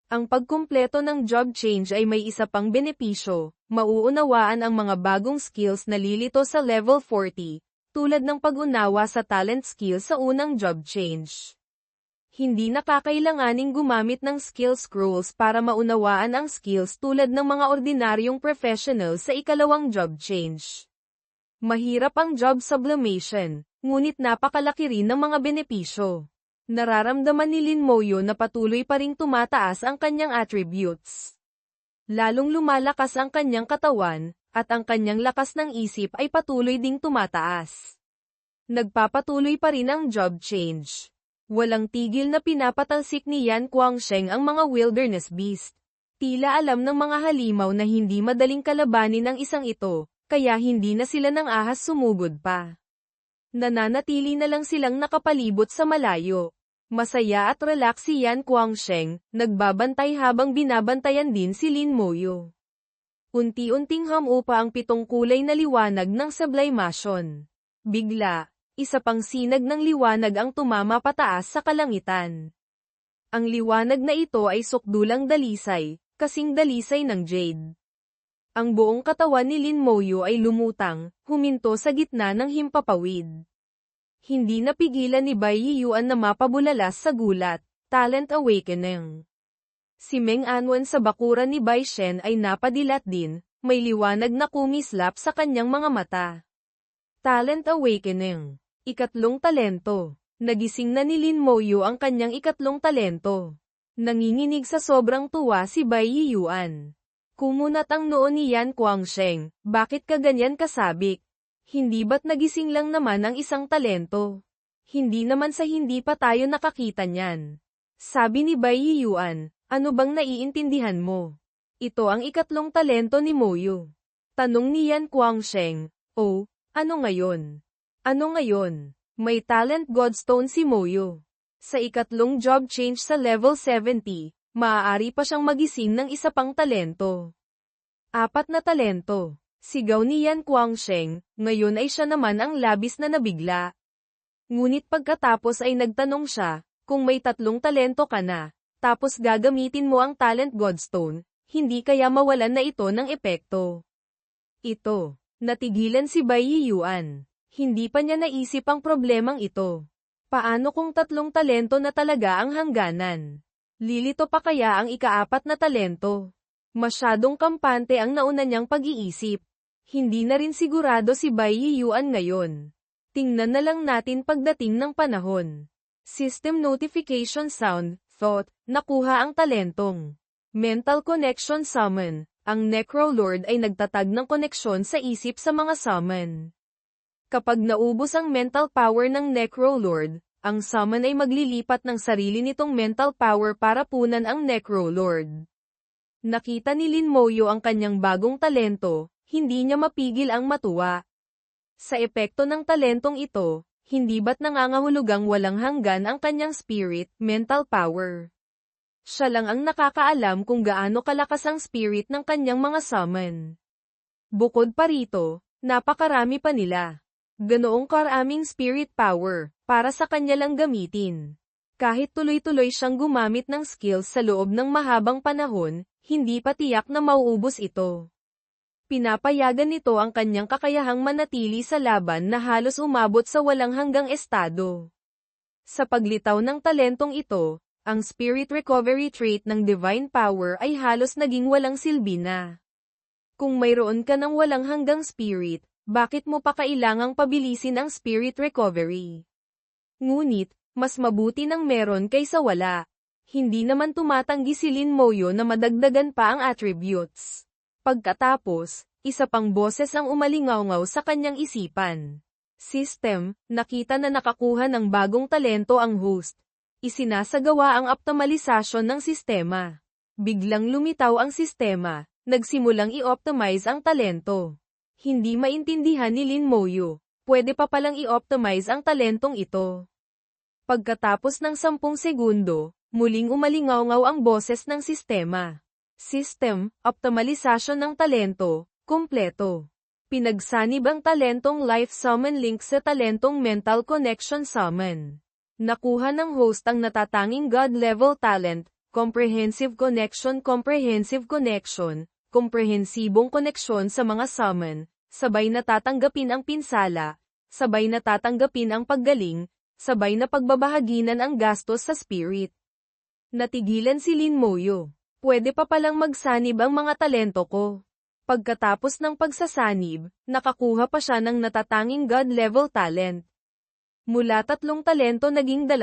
Ang pagkumpleto ng job change ay may isa pang benepisyo, mauunawaan ang mga bagong skills na lilito sa level 40, tulad ng pag-unawa sa talent skill sa unang job change. Hindi nakakailanganing gumamit ng skill scrolls para maunawaan ang skills tulad ng mga ordinaryong professional sa ikalawang job change. Mahirap ang job sublimation, ngunit napakalaki rin ng mga benepisyo. Nararamdaman ni Lin Moyo na patuloy pa ring tumataas ang kanyang attributes. Lalong lumalakas ang kanyang katawan, at ang kanyang lakas ng isip ay patuloy ding tumataas. Nagpapatuloy pa rin ang job change. Walang tigil na pinapatalsik ni Yan Guangsheng ang mga wilderness beast. Tila alam ng mga halimaw na hindi madaling kalabanin ang isang ito, kaya hindi na sila ng ahas sumugod pa. Nananatili na lang silang nakapalibot sa malayo. Masaya at relax si Yan Guangsheng, nagbabantay habang binabantayan din si Lin Moyo. Unti-unting humupa ang 7 kulay na liwanag ng sublimation. Bigla, isa pang sinag ng liwanag ang tumama pataas sa kalangitan. Ang liwanag na ito ay sukdulang dalisay, kasing dalisay ng jade. Ang buong katawan ni Lin Moyo ay lumutang, huminto sa gitna ng himpapawid. Hindi napigilan ni Bai Yiyuan na mapabulalas sa gulat, talent awakening. Si Meng Anwen sa bakuran ni Bai Shen ay napadilat din, may liwanag na kumislap sa kanyang mga mata. Talent awakening. Ikatlong talento. Nagising na ni Lin Moyo ang kanyang ikatlong talento. Nanginginig sa sobrang tuwa si Bai Yiyuan. Kumunat ang noo ni Yan Guangsheng, bakit ka ganyan kasabik? Hindi ba't nagising lang naman ang isang talento? Hindi naman sa hindi pa tayo nakakita niyan. Sabi ni Bai Yiyuan, ano bang naiintindihan mo? Ito ang ikatlong talento ni Moyo. Tanong ni Yan Guangsheng, oh, ano ngayon? Ano ngayon? May talent godstone si Moyo. Sa ikatlong job change sa level 70, maaari pa siyang magising ng isa pang talento. 4 na talento. Sigaw ni Yan Guangsheng, ngayon ay siya naman ang labis na nabigla. Ngunit pagkatapos ay nagtanong siya, kung may 3 talento ka na, tapos gagamitin mo ang talent godstone, hindi kaya mawalan na ito ng epekto. Ito, natigilan si Bai Yiyuan. Hindi pa niya naisip ang problemang ito. Paano kung 3 talento na talaga ang hangganan? Lilito pa kaya ang ika-4 na talento? Masyadong kampante ang nauna niyang pag-iisip. Hindi na rin sigurado si Bai Yiyuan ngayon. Tingnan na lang natin pagdating ng panahon. System notification sound, thought, nakuha ang talentong. Mental connection summon, ang Necrolord ay nagtatag ng koneksyon sa isip sa mga summon. Kapag naubos ang mental power ng Necrolord, ang summon ay maglilipat ng sarili nitong mental power para punan ang Necrolord. Nakita ni Lin Moyo ang kanyang bagong talento, hindi niya mapigil ang matuwa. Sa epekto ng talentong ito, hindi ba't nangangahulugang walang hanggan ang kanyang spirit, mental power. Siya lang ang nakakaalam kung gaano kalakas ang spirit ng kanyang mga summon. Bukod pa rito, napakarami pa nila. Ganoong karaming spirit power, para sa kanya lang gamitin. Kahit tuloy-tuloy siyang gumamit ng skills sa loob ng mahabang panahon, hindi pa tiyak na mauubos ito. Pinapayagan nito ang kanyang kakayahang manatili sa laban na halos umabot sa walang hanggang estado. Sa paglitaw ng talentong ito, ang spirit recovery trait ng divine power ay halos naging walang silbi na. Kung mayroon ka ng walang hanggang spirit, bakit mo pa kailangang pabilisin ang spirit recovery? Ngunit, mas mabuti nang meron kaysa wala. Hindi naman tumatanggi si Lin Moyo na madagdagan pa ang attributes. Pagkatapos, isa pang boses ang umalingaw-ngaw sa kanyang isipan. System, nakita na nakakuha ng bagong talento ang host. Isinasagawa ang optimalisasyon ng sistema. Biglang lumitaw ang sistema, nagsimulang i-optimize ang talento. Hindi maintindihan ni Lin Moyo, pwede pa palang i-optimize ang talentong ito. Pagkatapos ng 10 segundo, muling umalingaw-ngaw ang boses ng sistema. System, optimalisasyon ng talento, kumpleto. Pinagsanib ang talentong Life Summon link sa talentong Mental Connection Summon. Nakuha ng host ang natatanging God-level talent, Comprehensive Connection, komprehensibong koneksyon sa mga summon, sabay na tatanggapin ang pinsala, sabay na tatanggapin ang paggaling, sabay na pagbabahaginan ang gastos sa spirit. Natigilan si Lin Moyo. Pwede pa palang magsanib ang mga talento ko. Pagkatapos ng pagsasanib, nakakuha pa siya ng natatanging God-level talent. Mula 3 talento naging 2.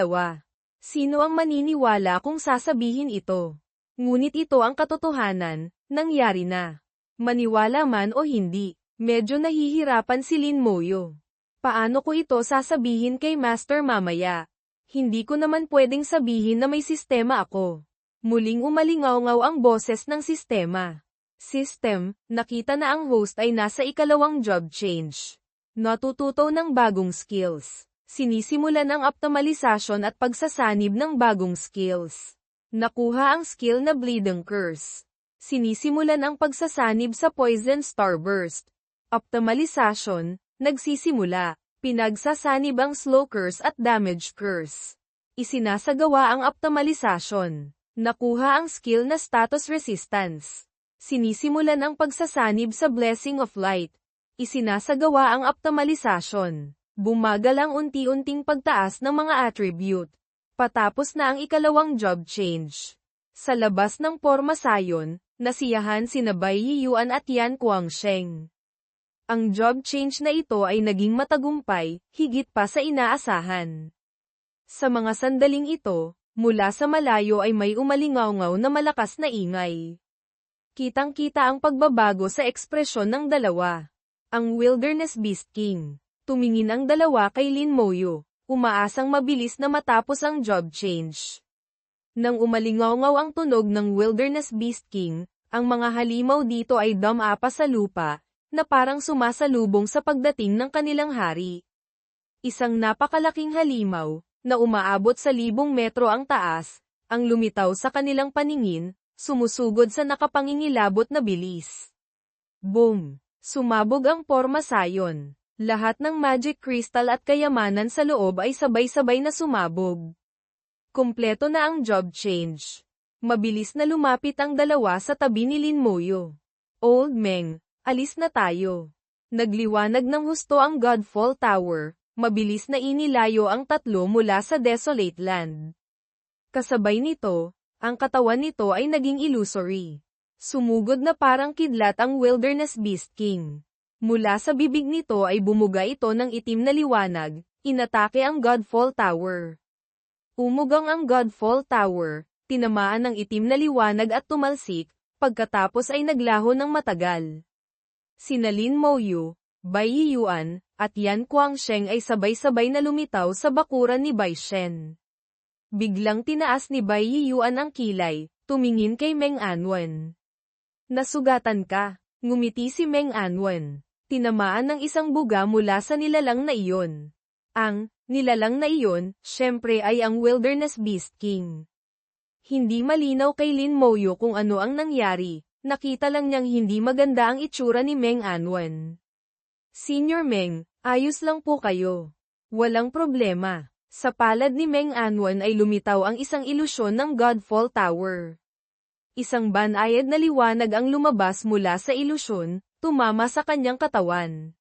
Sino ang maniniwala kung sasabihin ito? Ngunit ito ang katotohanan, nangyari na. Maniwala man o hindi, medyo nahihirapan si Lin Moyo. Paano ko ito sasabihin kay Master mamaya? Hindi ko naman pwedeng sabihin na may sistema ako. Muling umalingaw-ngaw ang boses ng sistema. System, nakita na ang host ay nasa ikalawang job change. Natututo ng bagong skills. Sinisimulan ang optimalisasyon at pagsasanib ng bagong skills. Nakuha ang skill na Bleeding Curse. Sinisimulan ang pagsasanib sa Poison Starburst. Optimalisasyon, nagsisimula. Pinagsasanib ang Slow Curse at Damage Curse. Isinasagawa ang optimalisasyon. Nakuha ang skill na Status Resistance. Sinisimulan ang pagsasanib sa Blessing of Light. Isinasagawa ang optimalisasyon. Bumagal ang unti-unting pagtaas ng mga attribute. Patapos na ang ikalawang job change. Sa labas ng Pormasayon, nasiyahan sina Bai Yiyuan at Yan Guangsheng. Ang job change na ito ay naging matagumpay, higit pa sa inaasahan. Sa mga sandaling ito, mula sa malayo ay may umalingaw-ngaw na malakas na ingay. Kitang-kita ang pagbabago sa ekspresyon ng dalawa. Ang Wilderness Beast King. Tumingin ang dalawa kay Lin Moyo, umaasang mabilis na matapos ang job change. Nang umalingaw-ngaw ang tunog ng Wilderness Beast King, ang mga halimaw dito ay dumapa sa lupa, na parang sumasalubong sa pagdating ng kanilang hari. Isang napakalaking halimaw, na umaabot sa 1,000 metro ang taas, ang lumitaw sa kanilang paningin, sumusugod sa nakapangingilabot na bilis. Boom! Sumabog ang Pormasayon. Lahat ng magic crystal at kayamanan sa loob ay sabay-sabay na sumabog. Kumpleto na ang job change. Mabilis na lumapit ang dalawa sa tabi ni Lin Moyo. Old Meng, alis na tayo. Nagliwanag ng husto ang Godfall Tower. Mabilis na inilayo ang tatlo mula sa Desolate Land. Kasabay nito, ang katawan nito ay naging illusory. Sumugod na parang kidlat ang Wilderness Beast King. Mula sa bibig nito ay bumuga ito ng itim na liwanag, inatake ang Godfall Tower. Umugang ang Godfall Tower, tinamaan ng itim na liwanag at tumalsik, pagkatapos ay naglaho ng matagal. Sina Lin Moyo, Bai Yiyuan, at Yan Guangsheng ay sabay-sabay na lumitaw sa bakuran ni Bai Shen. Biglang tinaas ni Bai Yiyuan ang kilay, tumingin kay Meng Anwen. Nasugatan ka, ngumiti si Meng Anwen. Tinamaan ng isang buga mula sa nilalang na iyon. Ang nilalang na iyon, syempre ay ang Wilderness Beast King. Hindi malinaw kay Lin Moyo kung ano ang nangyari, nakita lang niyang hindi maganda ang itsura ni Meng Anwen. Senior Meng, ayos lang po kayo. Walang problema. Sa palad ni Meng Anwen ay lumitaw ang isang ilusyon ng Godfall Tower. Isang banayad na liwanag ang lumabas mula sa ilusyon, tumama sa kanyang katawan.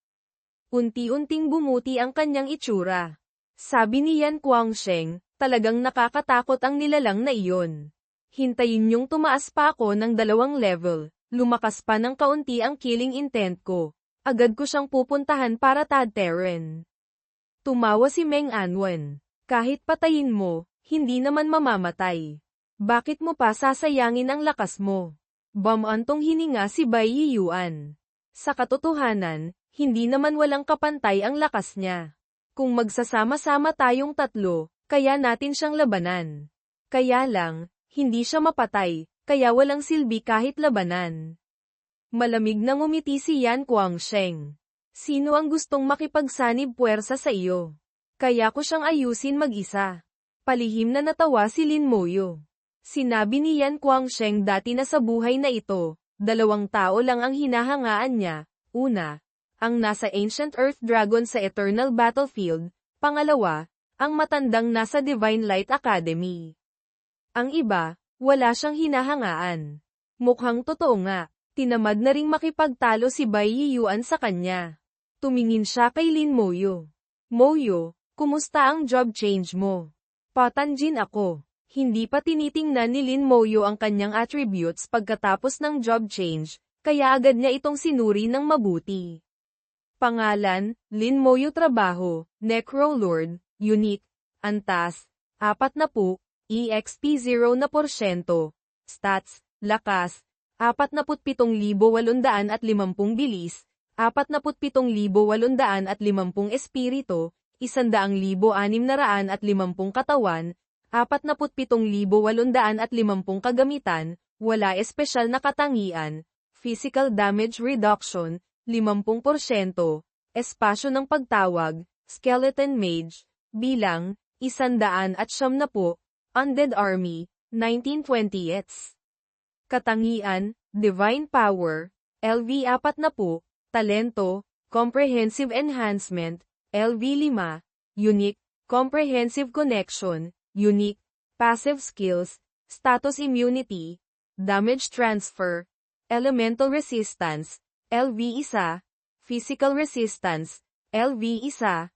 Unti-unting bumuti ang kanyang itsura. Sabi ni Yan Guangsheng, talagang nakakatakot ang nilalang na iyon. Hintayin niyong tumaas pa ako ng 2 level, lumakas pa ng kaunti ang killing intent ko. Agad ko siyang pupuntahan para tadteren. Tumawa si Meng Anwen. Kahit patayin mo, hindi naman mamamatay. Bakit mo pa sasayangin ang lakas mo? Bamantong hininga si Bai Yiyuan. Sa katotohanan, hindi naman walang kapantay ang lakas niya. Kung magsasama-sama tayong tatlo, kaya natin siyang labanan. Kaya lang, hindi siya mapatay, kaya walang silbi kahit labanan. Malamig na ngumiti si Yan Guangsheng. Sino ang gustong makipagsanib puwersa sa iyo? Kaya ko siyang ayusin mag-isa. Palihim na natawa si Lin Moyo. Sinabi ni Yan Guangsheng dati na sa buhay na ito, 2 tao lang ang hinahangaan niya. Una, ang nasa Ancient Earth Dragon sa Eternal Battlefield. Pangalawa, ang matandang nasa Divine Light Academy. Ang iba, wala siyang hinahangaan. Mukhang totoo nga. Tinamad na ring makipagtalo si Bai Yiyuan sa kanya. Tumingin siya kay Lin Moyo. Moyo, kumusta ang job change mo? Patanjin ako. Hindi pa tinitingnan ni Lin Moyo ang kanyang attributes pagkatapos ng job change, kaya agad niya itong sinuri ng mabuti. Pangalan, Lin Moyo. Trabaho, Necrolord, Unique, Antas, 40, EXP 0%, Stats, Lakas, 47,850 bilis, 47,850 espiritu, 100,650 katawan, 47,850 kagamitan, wala espesyal na katangian, physical damage reduction, 50%, espasyo ng pagtawag, skeleton mage, bilang, 170, undead army, 1920s. Katangian, divine power, LV40, talento, comprehensive enhancement, LV5, unique, comprehensive connection, unique, passive skills, status immunity, damage transfer, elemental resistance, LV1, physical resistance, LV1,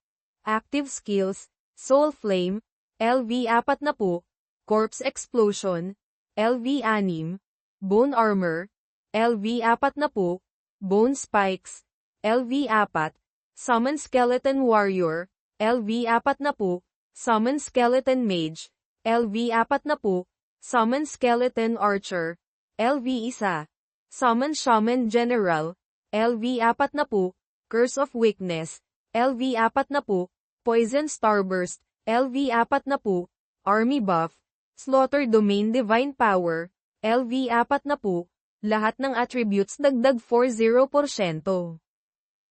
active skills, soul flame, LV40, corpse explosion, LV6, bone armor, LV40, bone spikes, LV4, summon skeleton warrior, LV40, summon skeleton mage, LV40, summon skeleton archer, LV1, summon shaman general, LV40, curse of weakness, LV40, poison starburst, LV40, army buff, slaughter domain divine power, LV40, lahat ng attributes dagdag 40%.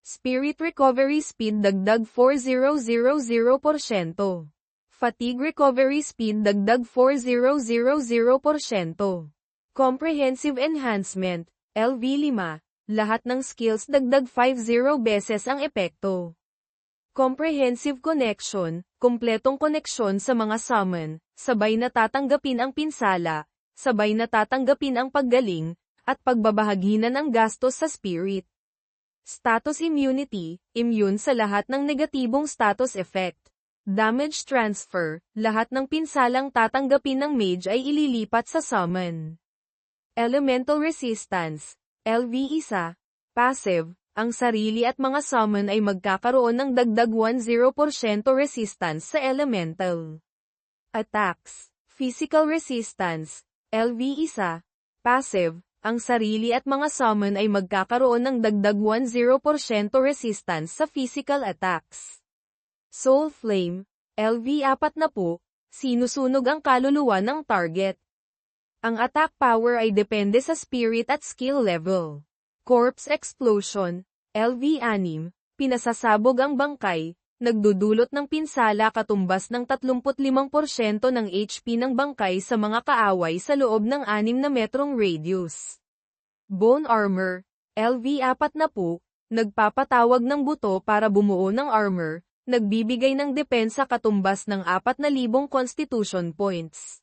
Spirit recovery speed dagdag 4000%. Fatigue recovery speed dagdag 4000%. Comprehensive enhancement, LV5, lahat ng skills dagdag 50 beses ang epekto. Comprehensive connection, kumpletong koneksyon sa mga summon, sabay na tatanggapin ang pinsala, sabay na tatanggapin ang paggaling, at pagbabahaginan ng gastos sa spirit. Status immunity, immune sa lahat ng negatibong status effect. Damage transfer, lahat ng pinsalang tatanggapin ng mage ay ililipat sa summon. Elemental resistance, LV1, passive, ang sarili at mga summon ay magkakaroon ng dagdag 10% resistance sa elemental. Attacks, physical resistance, LV1, passive, ang sarili at mga summon ay magkakaroon ng dagdag 10% resistance sa physical attacks. Soul Flame, LV40, sinusunog ang kaluluwa ng target. Ang attack power ay depende sa spirit at skill level. Corpse Explosion, LV6, pinasasabog ang bangkay, nagdudulot ng pinsala katumbas ng 35% ng HP ng bangkay sa mga kaaway sa loob ng 6 na metrong radius. Bone Armor, LV40, nagpapatawag ng buto para bumuo ng armor, nagbibigay ng depensa katumbas ng 4,000 constitution points.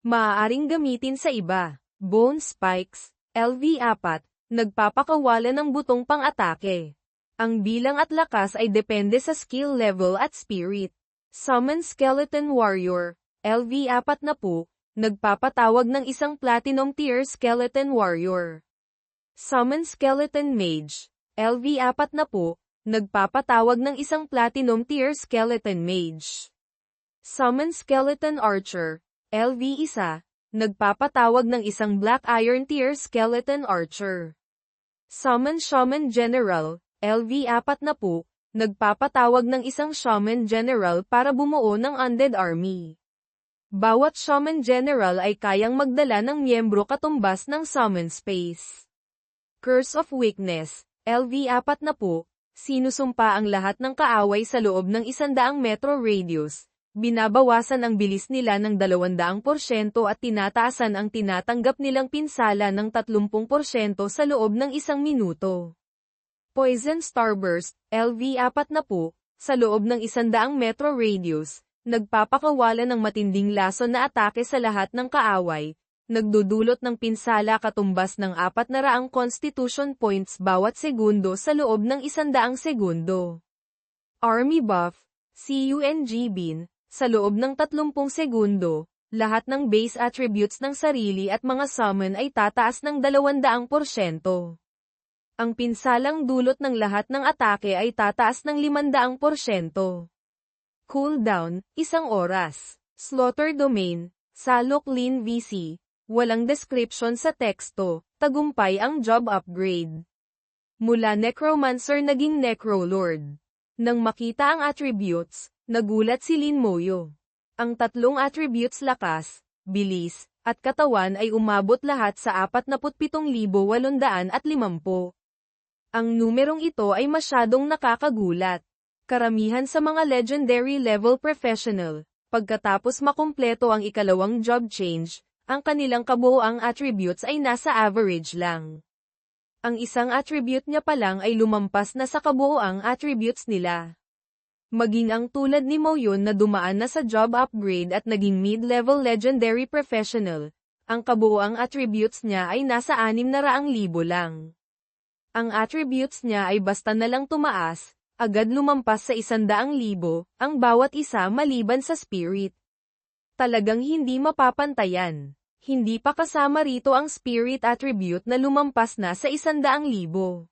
Maaaring gamitin sa iba. Bone Spikes, LV4, nagpapakawala ng butong pang-atake. Ang bilang at lakas ay depende sa skill level at spirit. Summon Skeleton Warrior, LV40, nagpapatawag ng isang Platinum Tier Skeleton Warrior. Summon Skeleton Mage, LV40, nagpapatawag ng isang Platinum Tier Skeleton Mage. Summon Skeleton Archer, LV1, nagpapatawag ng isang Black Iron Tier Skeleton Archer. Summon Shaman General, LV40, nagpapatawag ng isang Shaman General para bumuo ng Undead Army. Bawat Shaman General ay kayang magdala ng miyembro katumbas ng Summon Space. Curse of Weakness, LV40, sinusumpa ang lahat ng kaaway sa loob ng 100 metro radius, binabawasan ang bilis nila ng 200% at tinataasan ang tinatanggap nilang pinsala ng 30% sa loob ng 1 minuto. Poison Starburst, LV40, sa loob ng 100 metro radius, nagpapakawala ng matinding lason na atake sa lahat ng kaaway, nagdudulot ng pinsala katumbas ng 400 constitution points bawat segundo sa loob ng 100 segundo. Army Buff, CUNG Bean, sa loob ng 30 segundo, lahat ng base attributes ng sarili at mga summon ay tataas ng 200%. Ang pinsalang dulot ng lahat ng atake ay tataas ng 500%. Cooldown, 1 oras. Slaughter Domain, Salok Lin VC, Walang description sa teksto, tagumpay ang job upgrade. Mula Necromancer naging Necrolord. Nang makita ang attributes, nagulat si Lin Moyo. Ang tatlong attributes lakas, bilis, at katawan ay umabot lahat sa 47,850. Ang numerong ito ay masyadong nakakagulat. Karamihan sa mga legendary level professional, pagkatapos makumpleto ang ikalawang job change, ang kanilang kabuoang attributes ay nasa average lang. Ang isang attribute niya pa lang ay lumampas na sa kabuoang attributes nila. Maging ang tulad ni Moyon na dumaan na sa job upgrade at naging mid-level legendary professional, ang kabuoang attributes niya ay nasa 600,000 lang. Ang attributes niya ay basta na lang tumaas, agad lumampas sa 100,000, ang bawat isa maliban sa spirit. Talagang hindi mapapantayan. Hindi pa kasama rito ang spirit attribute na lumampas na sa 100,000.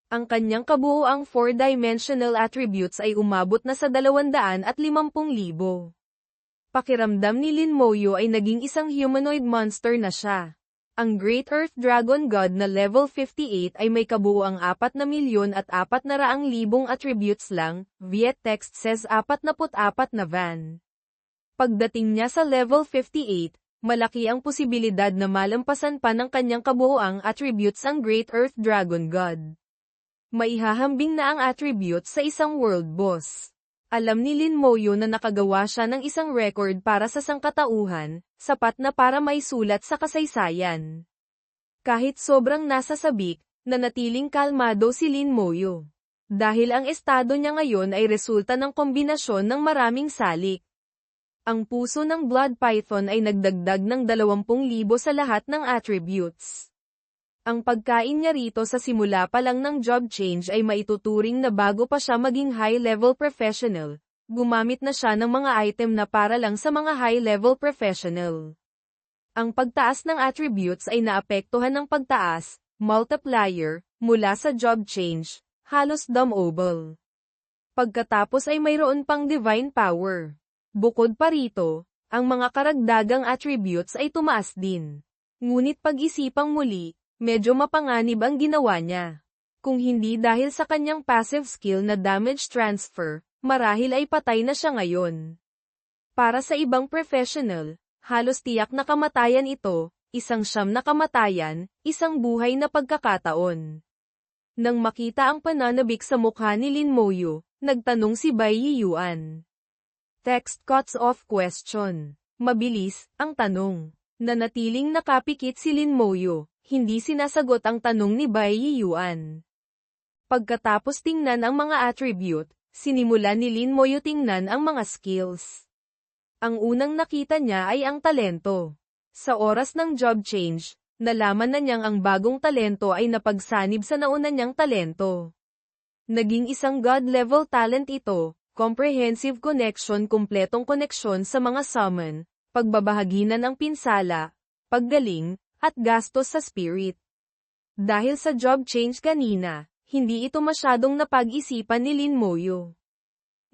Ang kanyang kabuoang 4-dimensional attributes ay umabot na sa 250,000. Pakiramdam ni Lin Moyo ay naging isang humanoid monster na siya. Ang Great Earth Dragon God na level 58 ay may kabuoang 4,400,000 attributes lang, Viet text says 44 na van. Pagdating niya sa level 58, malaki ang posibilidad na malampasan pa ng kanyang kabuoang attributes ang Great Earth Dragon God. Maihahambing na ang attributes sa isang world boss. Alam ni Lin Moyo na nakagawa siya ng isang record para sa sangkatauhan, sapat na para maisulat sa kasaysayan. Kahit sobrang nasa sabik, nanatiling kalmado si Lin Moyo. Dahil ang estado niya ngayon ay resulta ng kombinasyon ng maraming salik. Ang puso ng Blood Python ay nagdagdag ng 20,000 sa lahat ng attributes. Ang pagkain niya rito sa simula pa lang ng job change ay maituturing na bago pa siya maging high-level professional, gumamit na siya ng mga item na para lang sa mga high-level professional. Ang pagtaas ng attributes ay naapektuhan ng pagtaas, multiplier, mula sa job change, halos dumble. Pagkatapos ay mayroon pang divine power. Bukod pa rito, ang mga karagdagang attributes ay tumaas din. Ngunit pag-isipang muli, medyo mapanganib ang ginawa niya. Kung hindi dahil sa kanyang passive skill na damage transfer, marahil ay patay na siya ngayon. Para sa ibang professional, halos tiyak na kamatayan ito, isang siyam na kamatayan, isang buhay na pagkakataon. Nang makita ang pananabik sa mukha ni Lin Moyo, nagtanong si Bai Yiyuan. Text cuts off question. Mabilis, ang tanong. Nanatiling nakapikit si Lin Moyo, hindi sinasagot ang tanong ni Bai Yiyuan. Pagkatapos tingnan ang mga attribute, sinimulan ni Lin Moyo tingnan ang mga skills. Ang unang nakita niya ay ang talento. Sa oras ng job change, nalaman na niyang ang bagong talento ay napagsanib sa nauna niyang talento. Naging isang God-level talent ito, comprehensive connection, kumpletong koneksyon sa mga summon, pagbabahaginan ng pinsala, paggaling, at gastos sa spirit. Dahil sa job change kanina, hindi ito masyadong napag-isipan ni Lin Moyo.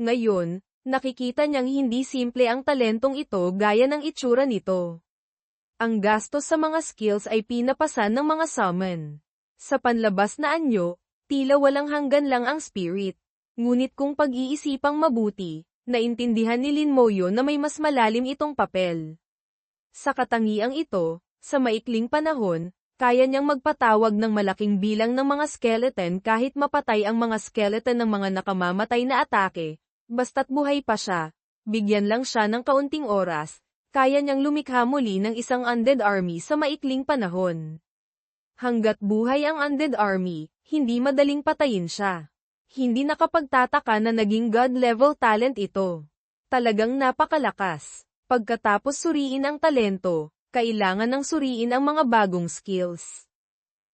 Ngayon, nakikita niyang hindi simple ang talentong ito gaya ng itsura nito. Ang gastos sa mga skills ay pinapasan ng mga summon. Sa panlabas na anyo, tila walang hanggan lang ang spirit. Ngunit kung pag-iisipang mabuti, naintindihan ni Lin Moyo na may mas malalim itong papel. Sa katangiang ito, sa maikling panahon, kaya niyang magpatawag ng malaking bilang ng mga skeleton kahit mapatay ang mga skeleton ng mga nakamamatay na atake, basta't buhay pa siya, bigyan lang siya ng kaunting oras, kaya niyang lumikha muli ng isang undead army sa maikling panahon. Hanggat buhay ang undead army, hindi madaling patayin siya. Hindi nakapagtataka na naging God-level talent ito. Talagang napakalakas. Pagkatapos suriin ang talento, kailangan ng suriin ang mga bagong skills.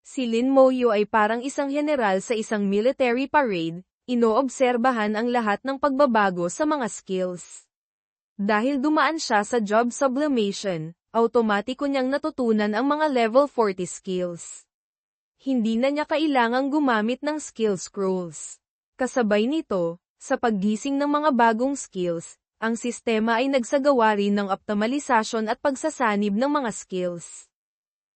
Si Lin Moyo ay parang isang general sa isang military parade, inoobserbahan ang lahat ng pagbabago sa mga skills. Dahil dumaan siya sa job sublimation, automatiko niyang natutunan ang mga level 40 skills. Hindi na niya kailangang gumamit ng skill scrolls. Kasabay nito, sa paggising ng mga bagong skills, ang sistema ay nagsagawa rin ng optimalisasyon at pagsasanib ng mga skills.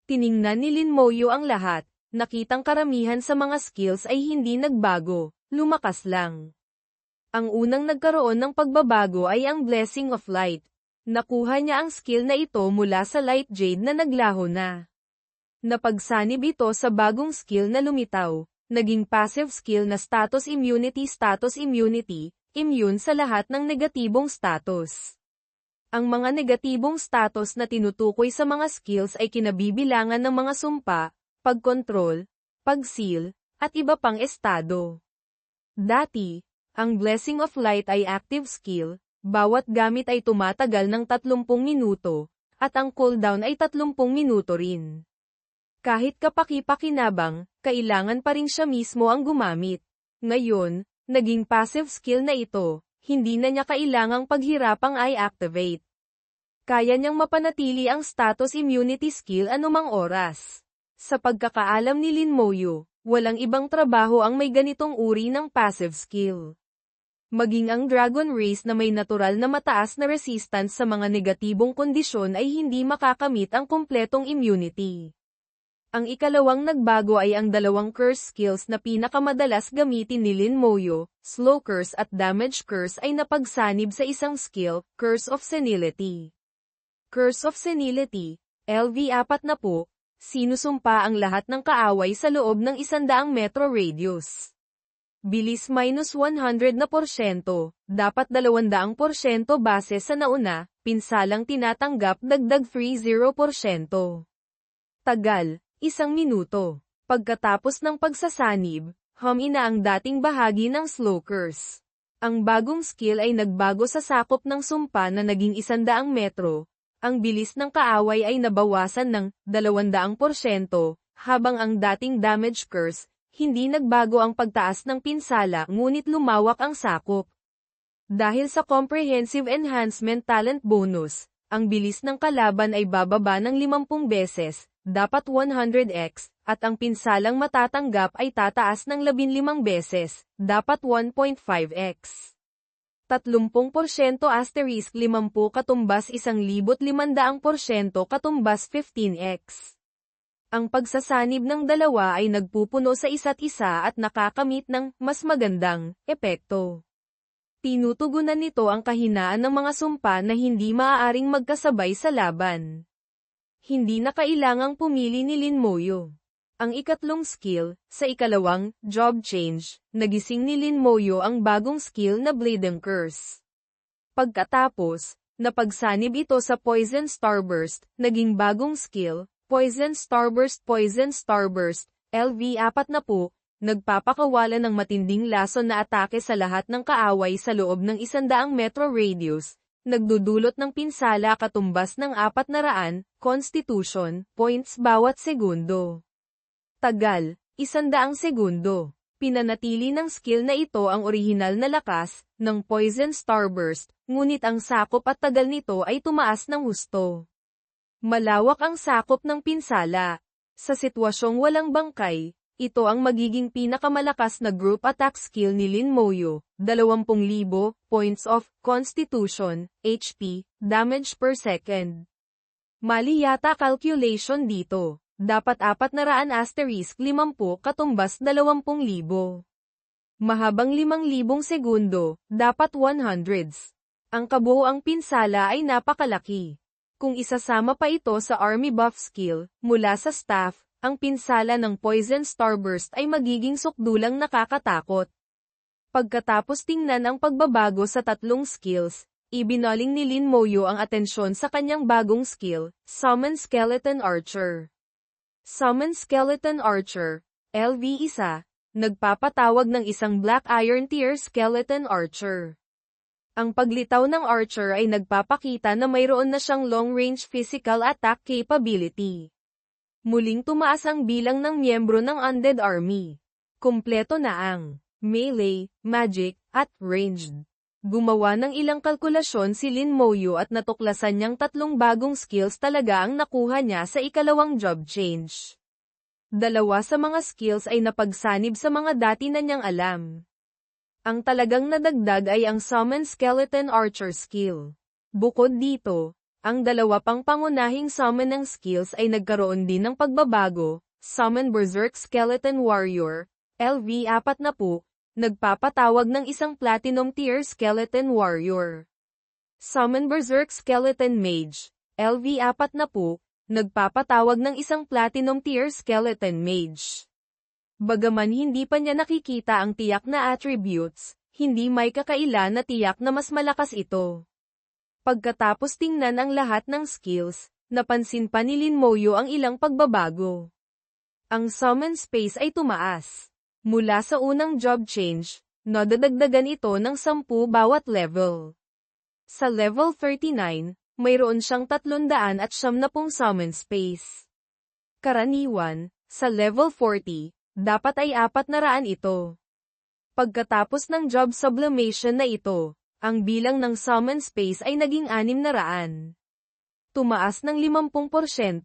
Tiningnan ni Lin Moyo ang lahat, nakitang karamihan sa mga skills ay hindi nagbago, lumakas lang. Ang unang nagkaroon ng pagbabago ay ang Blessing of Light. Nakuha niya ang skill na ito mula sa Light Jade na naglaho na. Napagsanib ito sa bagong skill na lumitaw, naging passive skill na status immunity, immune sa lahat ng negatibong status. Ang mga negatibong status na tinutukoy sa mga skills ay kinabibilangan ng mga sumpa, pagkontrol, pagsil, at iba pang estado. Dati, ang Blessing of Light ay active skill, bawat gamit ay tumatagal ng 30 minuto, at ang cooldown ay 30 minuto rin. Kahit kapaki-pakinabang, kailangan pa rin siya mismo ang gumamit. Ngayon, naging passive skill na ito, hindi na niya kailangang paghirapang i-activate. Kaya niyang mapanatili ang status immunity skill anumang oras. Sa pagkakaalam ni Lin Moyo, walang ibang trabaho ang may ganitong uri ng passive skill. Maging ang Dragon Race na may natural na mataas na resistance sa mga negatibong kondisyon ay hindi makakamit ang kumpletong immunity. Ang ikalawang nagbago ay ang dalawang curse skills na pinakamadalas gamitin ni Lin Moyo, Slow Curse at Damage Curse ay napagsanib sa isang skill, Curse of Senility. Curse of Senility, LV40, sinusumpa ang lahat ng kaaway sa loob ng 100 metro radius. Bilis -100%, dapat 200% base sa nauna, pinsalang tinatanggap dagdag 30%. Tagal, 1 minuto. Pagkatapos ng pagsasanib, humina ang dating bahagi ng Slow Curse. Ang bagong skill ay nagbago sa sakop ng sumpa na naging 100 metro. Ang bilis ng kaaway ay nabawasan ng 200%, habang ang dating damage curse, hindi nagbago ang pagtaas ng pinsala ngunit lumawak ang sakop. Dahil sa Comprehensive Enhancement Talent Bonus, ang bilis ng kalaban ay bababa ng 50 beses, dapat 100x, at ang pinsalang matatanggap ay tataas ng 15 beses, dapat 1.5x. 30% asterisk 50 katumbas 1,500% katumbas 15x. Ang pagsasanib ng dalawa ay nagpupuno sa isa't isa at nakakamit ng mas magandang epekto. Tinutugunan nito ang kahinaan ng mga sumpa na hindi maaaring magkasabay sa laban. Hindi na kailangang pumili ni Lin Moyo. Ang ikatlong skill, sa ikalawang job change, nagising ni Lin Moyo ang bagong skill na Bleeding Curse. Pagkatapos, napagsanib ito sa Poison Starburst, naging bagong skill, Poison Starburst, LV40, nagpapakawala ng matinding lason na atake sa lahat ng kaaway sa loob ng 100 metro radius, nagdudulot ng pinsala katumbas ng 400 Constitution points bawat segundo. Tagal, 100 segundo. Pinanatili ng skill na ito ang orihinal na lakas ng Poison Starburst, ngunit ang sakop at tagal nito ay tumaas ng husto. Malawak ang sakop ng pinsala. Sa sitwasyong walang bangkay, ito ang magiging pinakamalakas na group attack skill ni Lin Moyo, 20,000 points of Constitution, HP, damage per second. Mali yata calculation dito. Dapat 400 asterisk 50 katumbas 20,000. Mahabang 5,000 segundo, dapat 100s. Ang kabuoang pinsala ay napakalaki. Kung isasama pa ito sa Army Buff skill, mula sa staff, ang pinsala ng Poison Starburst ay magiging sukdulang nakakatakot. Pagkatapos tingnan ang pagbabago sa tatlong skills, ibinaling ni Lin Moyo ang atensyon sa kanyang bagong skill, Summon Skeleton Archer. Summon Skeleton Archer, LV1, nagpapatawag ng isang Black Iron Tier Skeleton Archer. Ang paglitaw ng Archer ay nagpapakita na mayroon na siyang long-range physical attack capability. Muling tumaas ang bilang ng miyembro ng Undead Army. Kumpleto na ang melee, magic, at ranged. Gumawa ng ilang kalkulasyon si Lin Moyo at natuklasan niyang tatlong bagong skills talaga ang nakuha niya sa ikalawang job change. Dalawa sa mga skills ay napagsanib sa mga dati na niyang alam. Ang talagang nadagdag ay ang Summon Skeleton Archer skill. Bukod dito, ang dalawa pang pangunahing summon ng skills ay nagkaroon din ng pagbabago. Summon Berserk Skeleton Warrior, LV40, nagpapatawag ng isang Platinum Tier Skeleton Warrior. Summon Berserk Skeleton Mage, LV40, nagpapatawag ng isang Platinum Tier Skeleton Mage. Bagaman hindi pa niya nakikita ang tiyak na attributes, hindi may kakaila na tiyak na mas malakas ito. Pagkatapos tingnan ang lahat ng skills, napansin pa ni Lin Moyo ang ilang pagbabago. Ang summon space ay tumaas. Mula sa unang job change, nadadagdagan ito ng 10 bawat level. Sa level 39, mayroon siyang 370 summon space. Karaniwan, sa level 40, dapat ay 400 ito. Pagkatapos ng job sublimation na ito, ang bilang ng summon space ay naging 600. Tumaas ng 50%.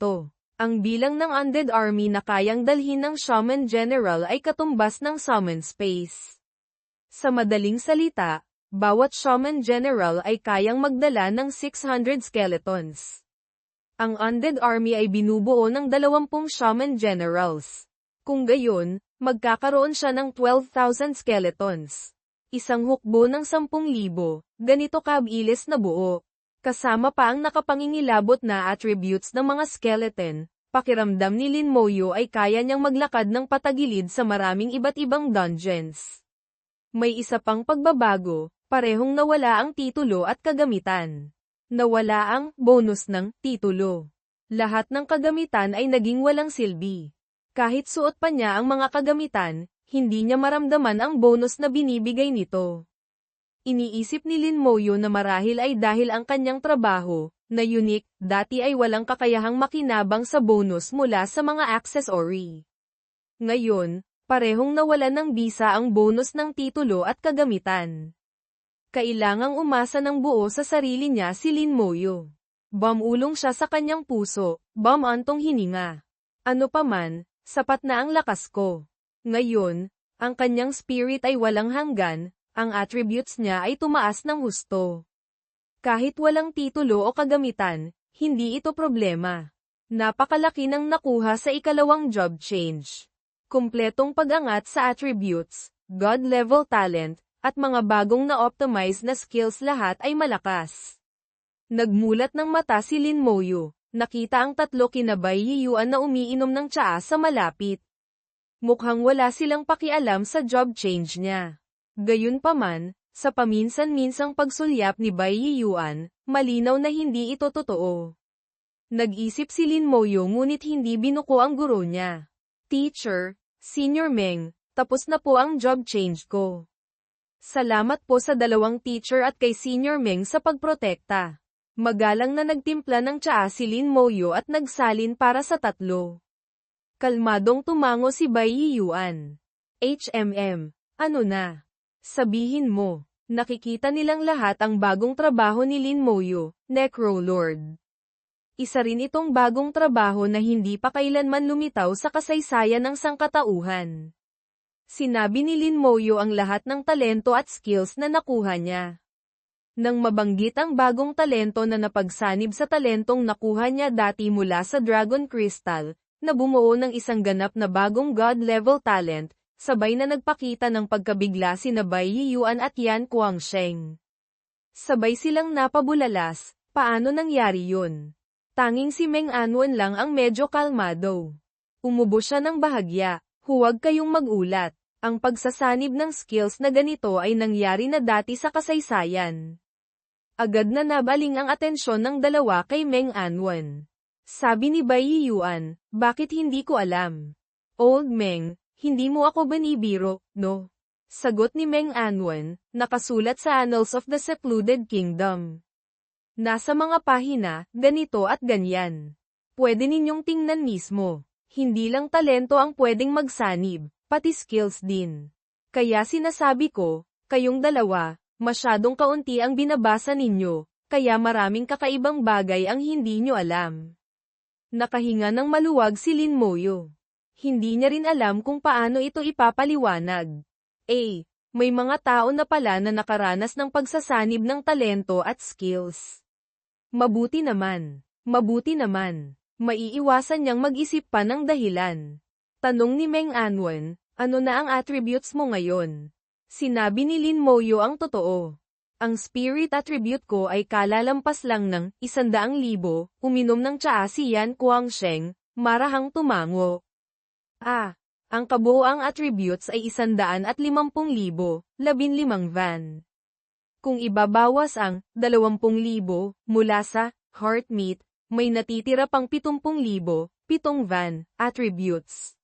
Ang bilang ng undead army na kayang dalhin ng shaman general ay katumbas ng summon space. Sa madaling salita, bawat shaman general ay kayang magdala ng 600 skeletons. Ang undead army ay binubuo ng 20 shaman generals. Kung gayon, magkakaroon siya ng 12,000 skeletons. Isang hukbo ng 10,000, ganito kabilis na buo. Kasama pa ang nakapangingilabot na attributes ng mga skeleton, pakiramdam ni Lin Moyo ay kaya niyang maglakad ng patagilid sa maraming iba't ibang dungeons. May isa pang pagbabago, parehong nawala ang titulo at kagamitan. Nawala ang bonus ng titulo. Lahat ng kagamitan ay naging walang silbi. Kahit suot pa niya ang mga kagamitan, hindi niya maramdaman ang bonus na binibigay nito. Iniisip ni Lin Moyo na marahil ay dahil ang kanyang trabaho, na unique, dati ay walang kakayahang makinabang sa bonus mula sa mga accessory. Ngayon, parehong nawalan ng bisa ang bonus ng titulo at kagamitan. Kailangang umasa ng buo sa sarili niya si Lin Moyo. Bumulong siya sa kanyang puso, bumantong hininga. Ano paman, sapat na ang lakas ko. Ngayon, ang kanyang spirit ay walang hanggan, ang attributes niya ay tumaas ng husto. Kahit walang titulo o kagamitan, hindi ito problema. Napakalaki ng nakuha sa ikalawang job change. Kumpletong pag-angat sa attributes, God-level talent, at mga bagong na-optimize na skills lahat ay malakas. Nagmulat ng mata si Lin Moyo. Nakita ang tatlo kinabay Yiyuan na umiinom ng tsaa sa malapit. Mukhang wala silang pakialam sa job change niya. Gayunpaman, sa paminsan-minsang pagsulyap ni Bai Yiyuan, malinaw na hindi ito totoo. Nag-isip si Lin Moyo ngunit hindi binuko ang guro niya. Teacher, Senior Meng, tapos na po ang job change ko. Salamat po sa dalawang teacher at kay Senior Meng sa pagprotekta. Magalang na nagtimpla ng tsaa si Lin Moyo at nagsalin para sa tatlo. Kalmadong tumango si Bai Yiyuan. HMM, ano na? Sabihin mo, nakikita nilang lahat ang bagong trabaho ni Lin Moyo, Necrolord. Isa rin itong bagong trabaho na hindi pa kailanman lumitaw sa kasaysayan ng sangkatauhan. Sinabi ni Lin Moyo ang lahat ng talento at skills na nakuha niya. Nang mabanggit ang bagong talento na napagsanib sa talentong nakuha niya dati mula sa Dragon Crystal, na bumuo ng isang ganap na bagong God-level talent, sabay na nagpakita ng pagkabigla sina Bai Yiyuan at Yan Guangsheng. Sabay silang napabulalas, paano nangyari yun? Tanging si Meng Anwen lang ang medyo kalmado. Umubo siya ng bahagya, huwag kayong magulat, ang pagsasanib ng skills na ganito ay nangyari na dati sa kasaysayan. Agad na nabaling ang atensyon ng dalawa kay Meng Anwen. Sabi ni Bai Yiyuan, bakit hindi ko alam? Old Meng, hindi mo ako binibiro, no? Sagot ni Meng Anwen, nakasulat sa Annals of the Secluded Kingdom. Nasa mga pahina, ganito at ganyan. Pwede ninyong tingnan mismo. Hindi lang talento ang pwedeng magsanib, pati skills din. Kaya sinasabi ko, kayong dalawa, masyadong kaunti ang binabasa ninyo, kaya maraming kakaibang bagay ang hindi nyo alam. Nakahinga ng maluwag si Lin Moyo. Hindi niya rin alam kung paano ito ipapaliwanag. May mga tao na pala na nakaranas ng pagsasanib ng talento at skills. Mabuti naman. Mabuti naman. Maiiwasan niyang mag-isip pa ng dahilan. Tanong ni Meng Anwen, ano na ang attributes mo ngayon? Sinabi ni Lin Moyo ang totoo. Ang spirit attribute ko ay kalalampas lang ng 100,000, uminom ng tsaa si Yan Guangsheng, marahang tumango. Ang kabuoang attributes ay 150,000, 15 van. Kung ibabawas ang 20,000 mula sa heart meat, may natitira pang 70,000, 7 van attributes.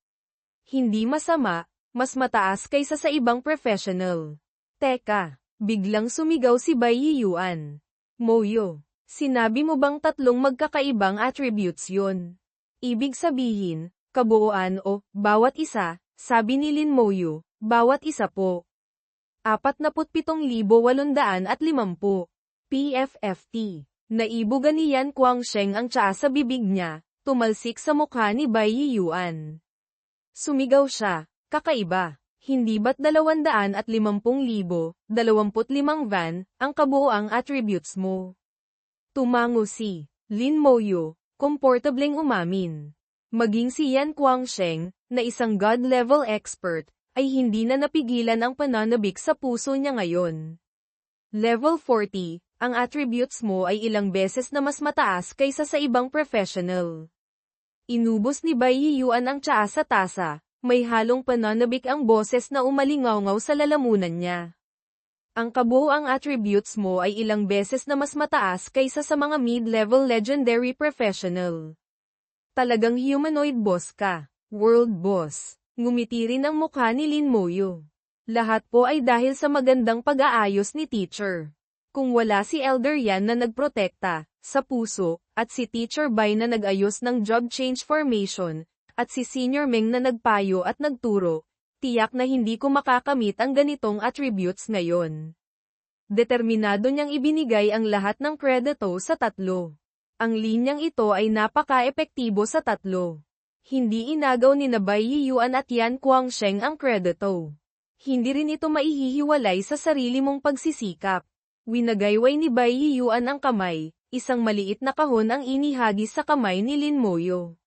Hindi masama, mas mataas kaysa sa ibang professional. Teka, biglang sumigaw si Bai Yiyuan. Moyo, sinabi mo bang tatlong magkakaibang attributes yun? Ibig sabihin, kabuuan o bawat isa, sabi ni Lin Moyo, bawat isa po. 47,850 PFFT. Naibugan ni Yan Guangsheng ang tsaa sa bibig niya, tumalsik sa mukha ni Bai Yiyuan. Sumigaw siya, kakaiba, hindi ba't 250,000, 25 van, ang kabuoang attributes mo? Tumango si Lin Moyo, komportableng umamin. Maging si Yan Guangsheng, na isang God-level expert, ay hindi na napigilan ang pananabik sa puso niya ngayon. Level 40, ang attributes mo ay ilang beses na mas mataas kaysa sa ibang professional. Inubos ni Bai Yiyuan ang tsaa sa tasa, may halong pananabik ang boses na umalingaw-ngaw sa lalamunan niya. Ang kabuoang attributes mo ay ilang beses na mas mataas kaysa sa mga mid-level legendary professional. Talagang humanoid boss ka, world boss. Ngumiti rin ang mukha ni Lin Moyo. Lahat po ay dahil sa magandang pag-aayos ni teacher. Kung wala si Elder Yan na nagprotekta, sa puso, at si Teacher Bai na nag-ayos ng job change formation, at si Senior Meng na nagpayo at nagturo, tiyak na hindi ko makakamit ang ganitong attributes ngayon. Determinado niyang ibinigay ang lahat ng kredito sa tatlo. Ang linyang ito ay napaka-epektibo sa tatlo. Hindi inagaw ni Bai Yiyuan at Yan Guangsheng ang kredito. Hindi rin ito maihihiwalay sa sarili mong pagsisikap. Winagayway ni Bai Yiyuan ang kamay, isang maliit na kahon ang inihagis sa kamay ni Lin Moyo.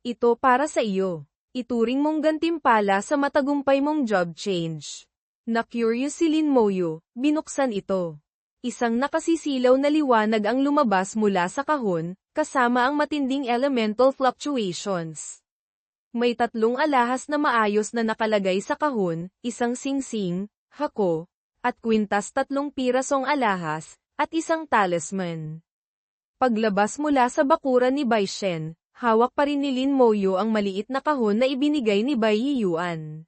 Ito para sa iyo. Ituring mong gantimpala sa matagumpay mong job change. Na-curious si Lin Moyo, binuksan ito. Isang nakasisilaw na liwanag ang lumabas mula sa kahon, kasama ang matinding elemental fluctuations. May tatlong alahas na maayos na nakalagay sa kahon, isang singsing, hako, at kwintas, 3 pirasong alahas, at isang talisman. Paglabas mula sa bakuran ni Bai Shen, hawak pa rin ni Lin Moyo ang maliit na kahon na ibinigay ni Bai Yiyuan.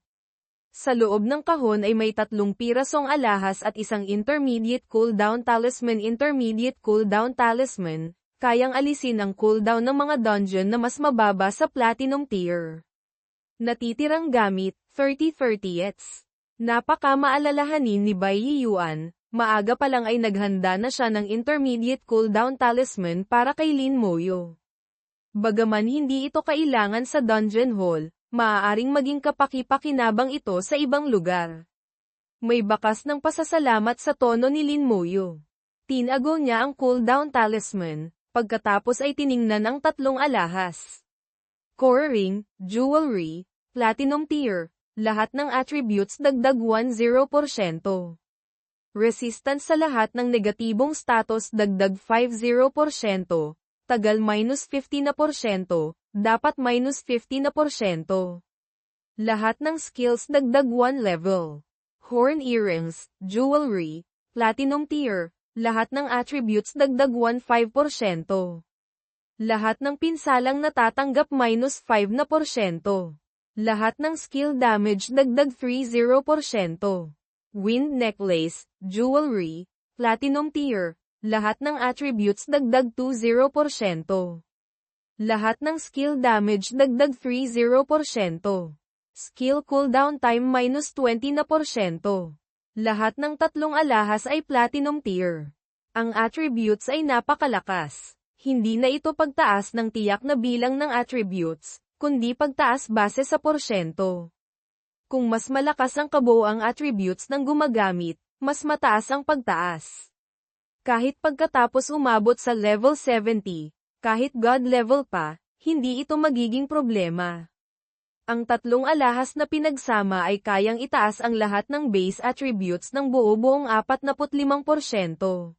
Sa loob ng kahon ay may 3 pirasong alahas at isang intermediate cooldown talisman. Intermediate cooldown talisman, kayang alisin ang cooldown ng mga dungeon na mas mababa sa platinum tier. Natitirang gamit, 30/30ths. Napaka-maalalahanin ni Bai Yiyuan, maaga pa lang ay naghanda na siya ng intermediate cooldown talisman para kay Lin Moyo. Bagaman hindi ito kailangan sa dungeon hall, maaaring maging kapaki-pakinabang ito sa ibang lugar. May bakas ng pasasalamat sa tono ni Lin Moyo. Tinago niya ang cooldown talisman, pagkatapos ay tiningnan ang 3 alahas. Core ring, jewelry, platinum tier, lahat ng attributes dagdag 10%. Resistance sa lahat ng negatibong status dagdag 50%, tagal -50%, dapat -50%. Lahat ng skills dagdag 1 level. Horn earrings, jewelry, platinum tier, lahat ng attributes dagdag 15%. Lahat ng pinsalang natatanggap -5%. Lahat ng skill damage dagdag 30%. Wind necklace, jewelry, platinum tier, lahat ng attributes dagdag 20%. Lahat ng skill damage dagdag 30%. Skill cooldown time -20%. Lahat ng 3 alahas ay platinum tier. Ang attributes ay napakalakas. Hindi na ito pagtaas ng tiyak na bilang ng attributes, kundi pagtaas base sa porsyento. Kung mas malakas ang kabuoang attributes ng gumagamit, mas mataas ang pagtaas. Kahit pagkatapos umabot sa level 70, kahit God level pa, hindi ito magiging problema. Ang tatlong alahas na pinagsama ay kayang itaas ang lahat ng base attributes ng buo-buong 45%.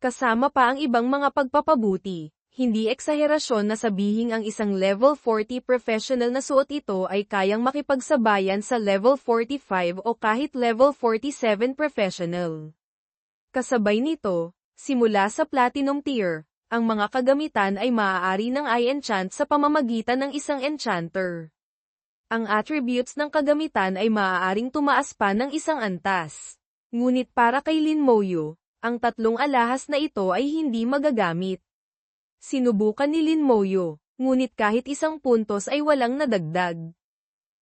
Kasama pa ang ibang mga pagpapabuti. Hindi eksaherasyon na sabihing ang isang level 40 professional na suot ito ay kayang makipagsabayan sa level 45 o kahit level 47 professional. Kasabay nito, simula sa Platinum tier, ang mga kagamitan ay maaari ng i-enchant sa pamamagitan ng isang enchanter. Ang attributes ng kagamitan ay maaaring tumaas pa ng isang antas. Ngunit para kay Lin Moyo, ang tatlong alahas na ito ay hindi magagamit. Sinubukan ni Lin Moyo, ngunit kahit isang puntos ay walang nadagdag.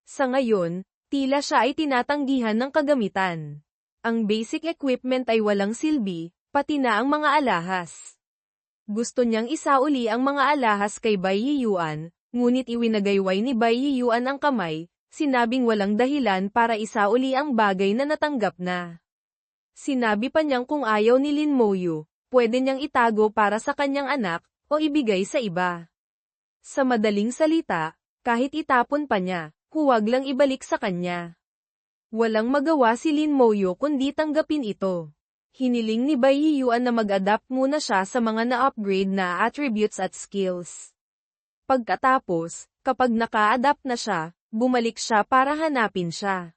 Sa ngayon, tila siya ay tinatanggihan ng kagamitan. Ang basic equipment ay walang silbi, pati na ang mga alahas. Gusto niyang isauli ang mga alahas kay Bai Yiyuan, ngunit iwinagayway ni Bai Yiyuan ang kamay, sinabing walang dahilan para isauli ang bagay na natanggap na. Sinabi pa niyang kung ayaw ni Lin Moyo, pwede niyang itago para sa kanyang anak, o ibigay sa iba. Sa madaling salita, kahit itapon pa niya, huwag lang ibalik sa kanya. Walang magawa si Lin Moyo kundi tanggapin ito. Hiniling ni Bai Yiyuan na mag-adapt muna siya sa mga na-upgrade na attributes at skills. Pagkatapos, kapag naka-adapt na siya, bumalik siya para hanapin siya.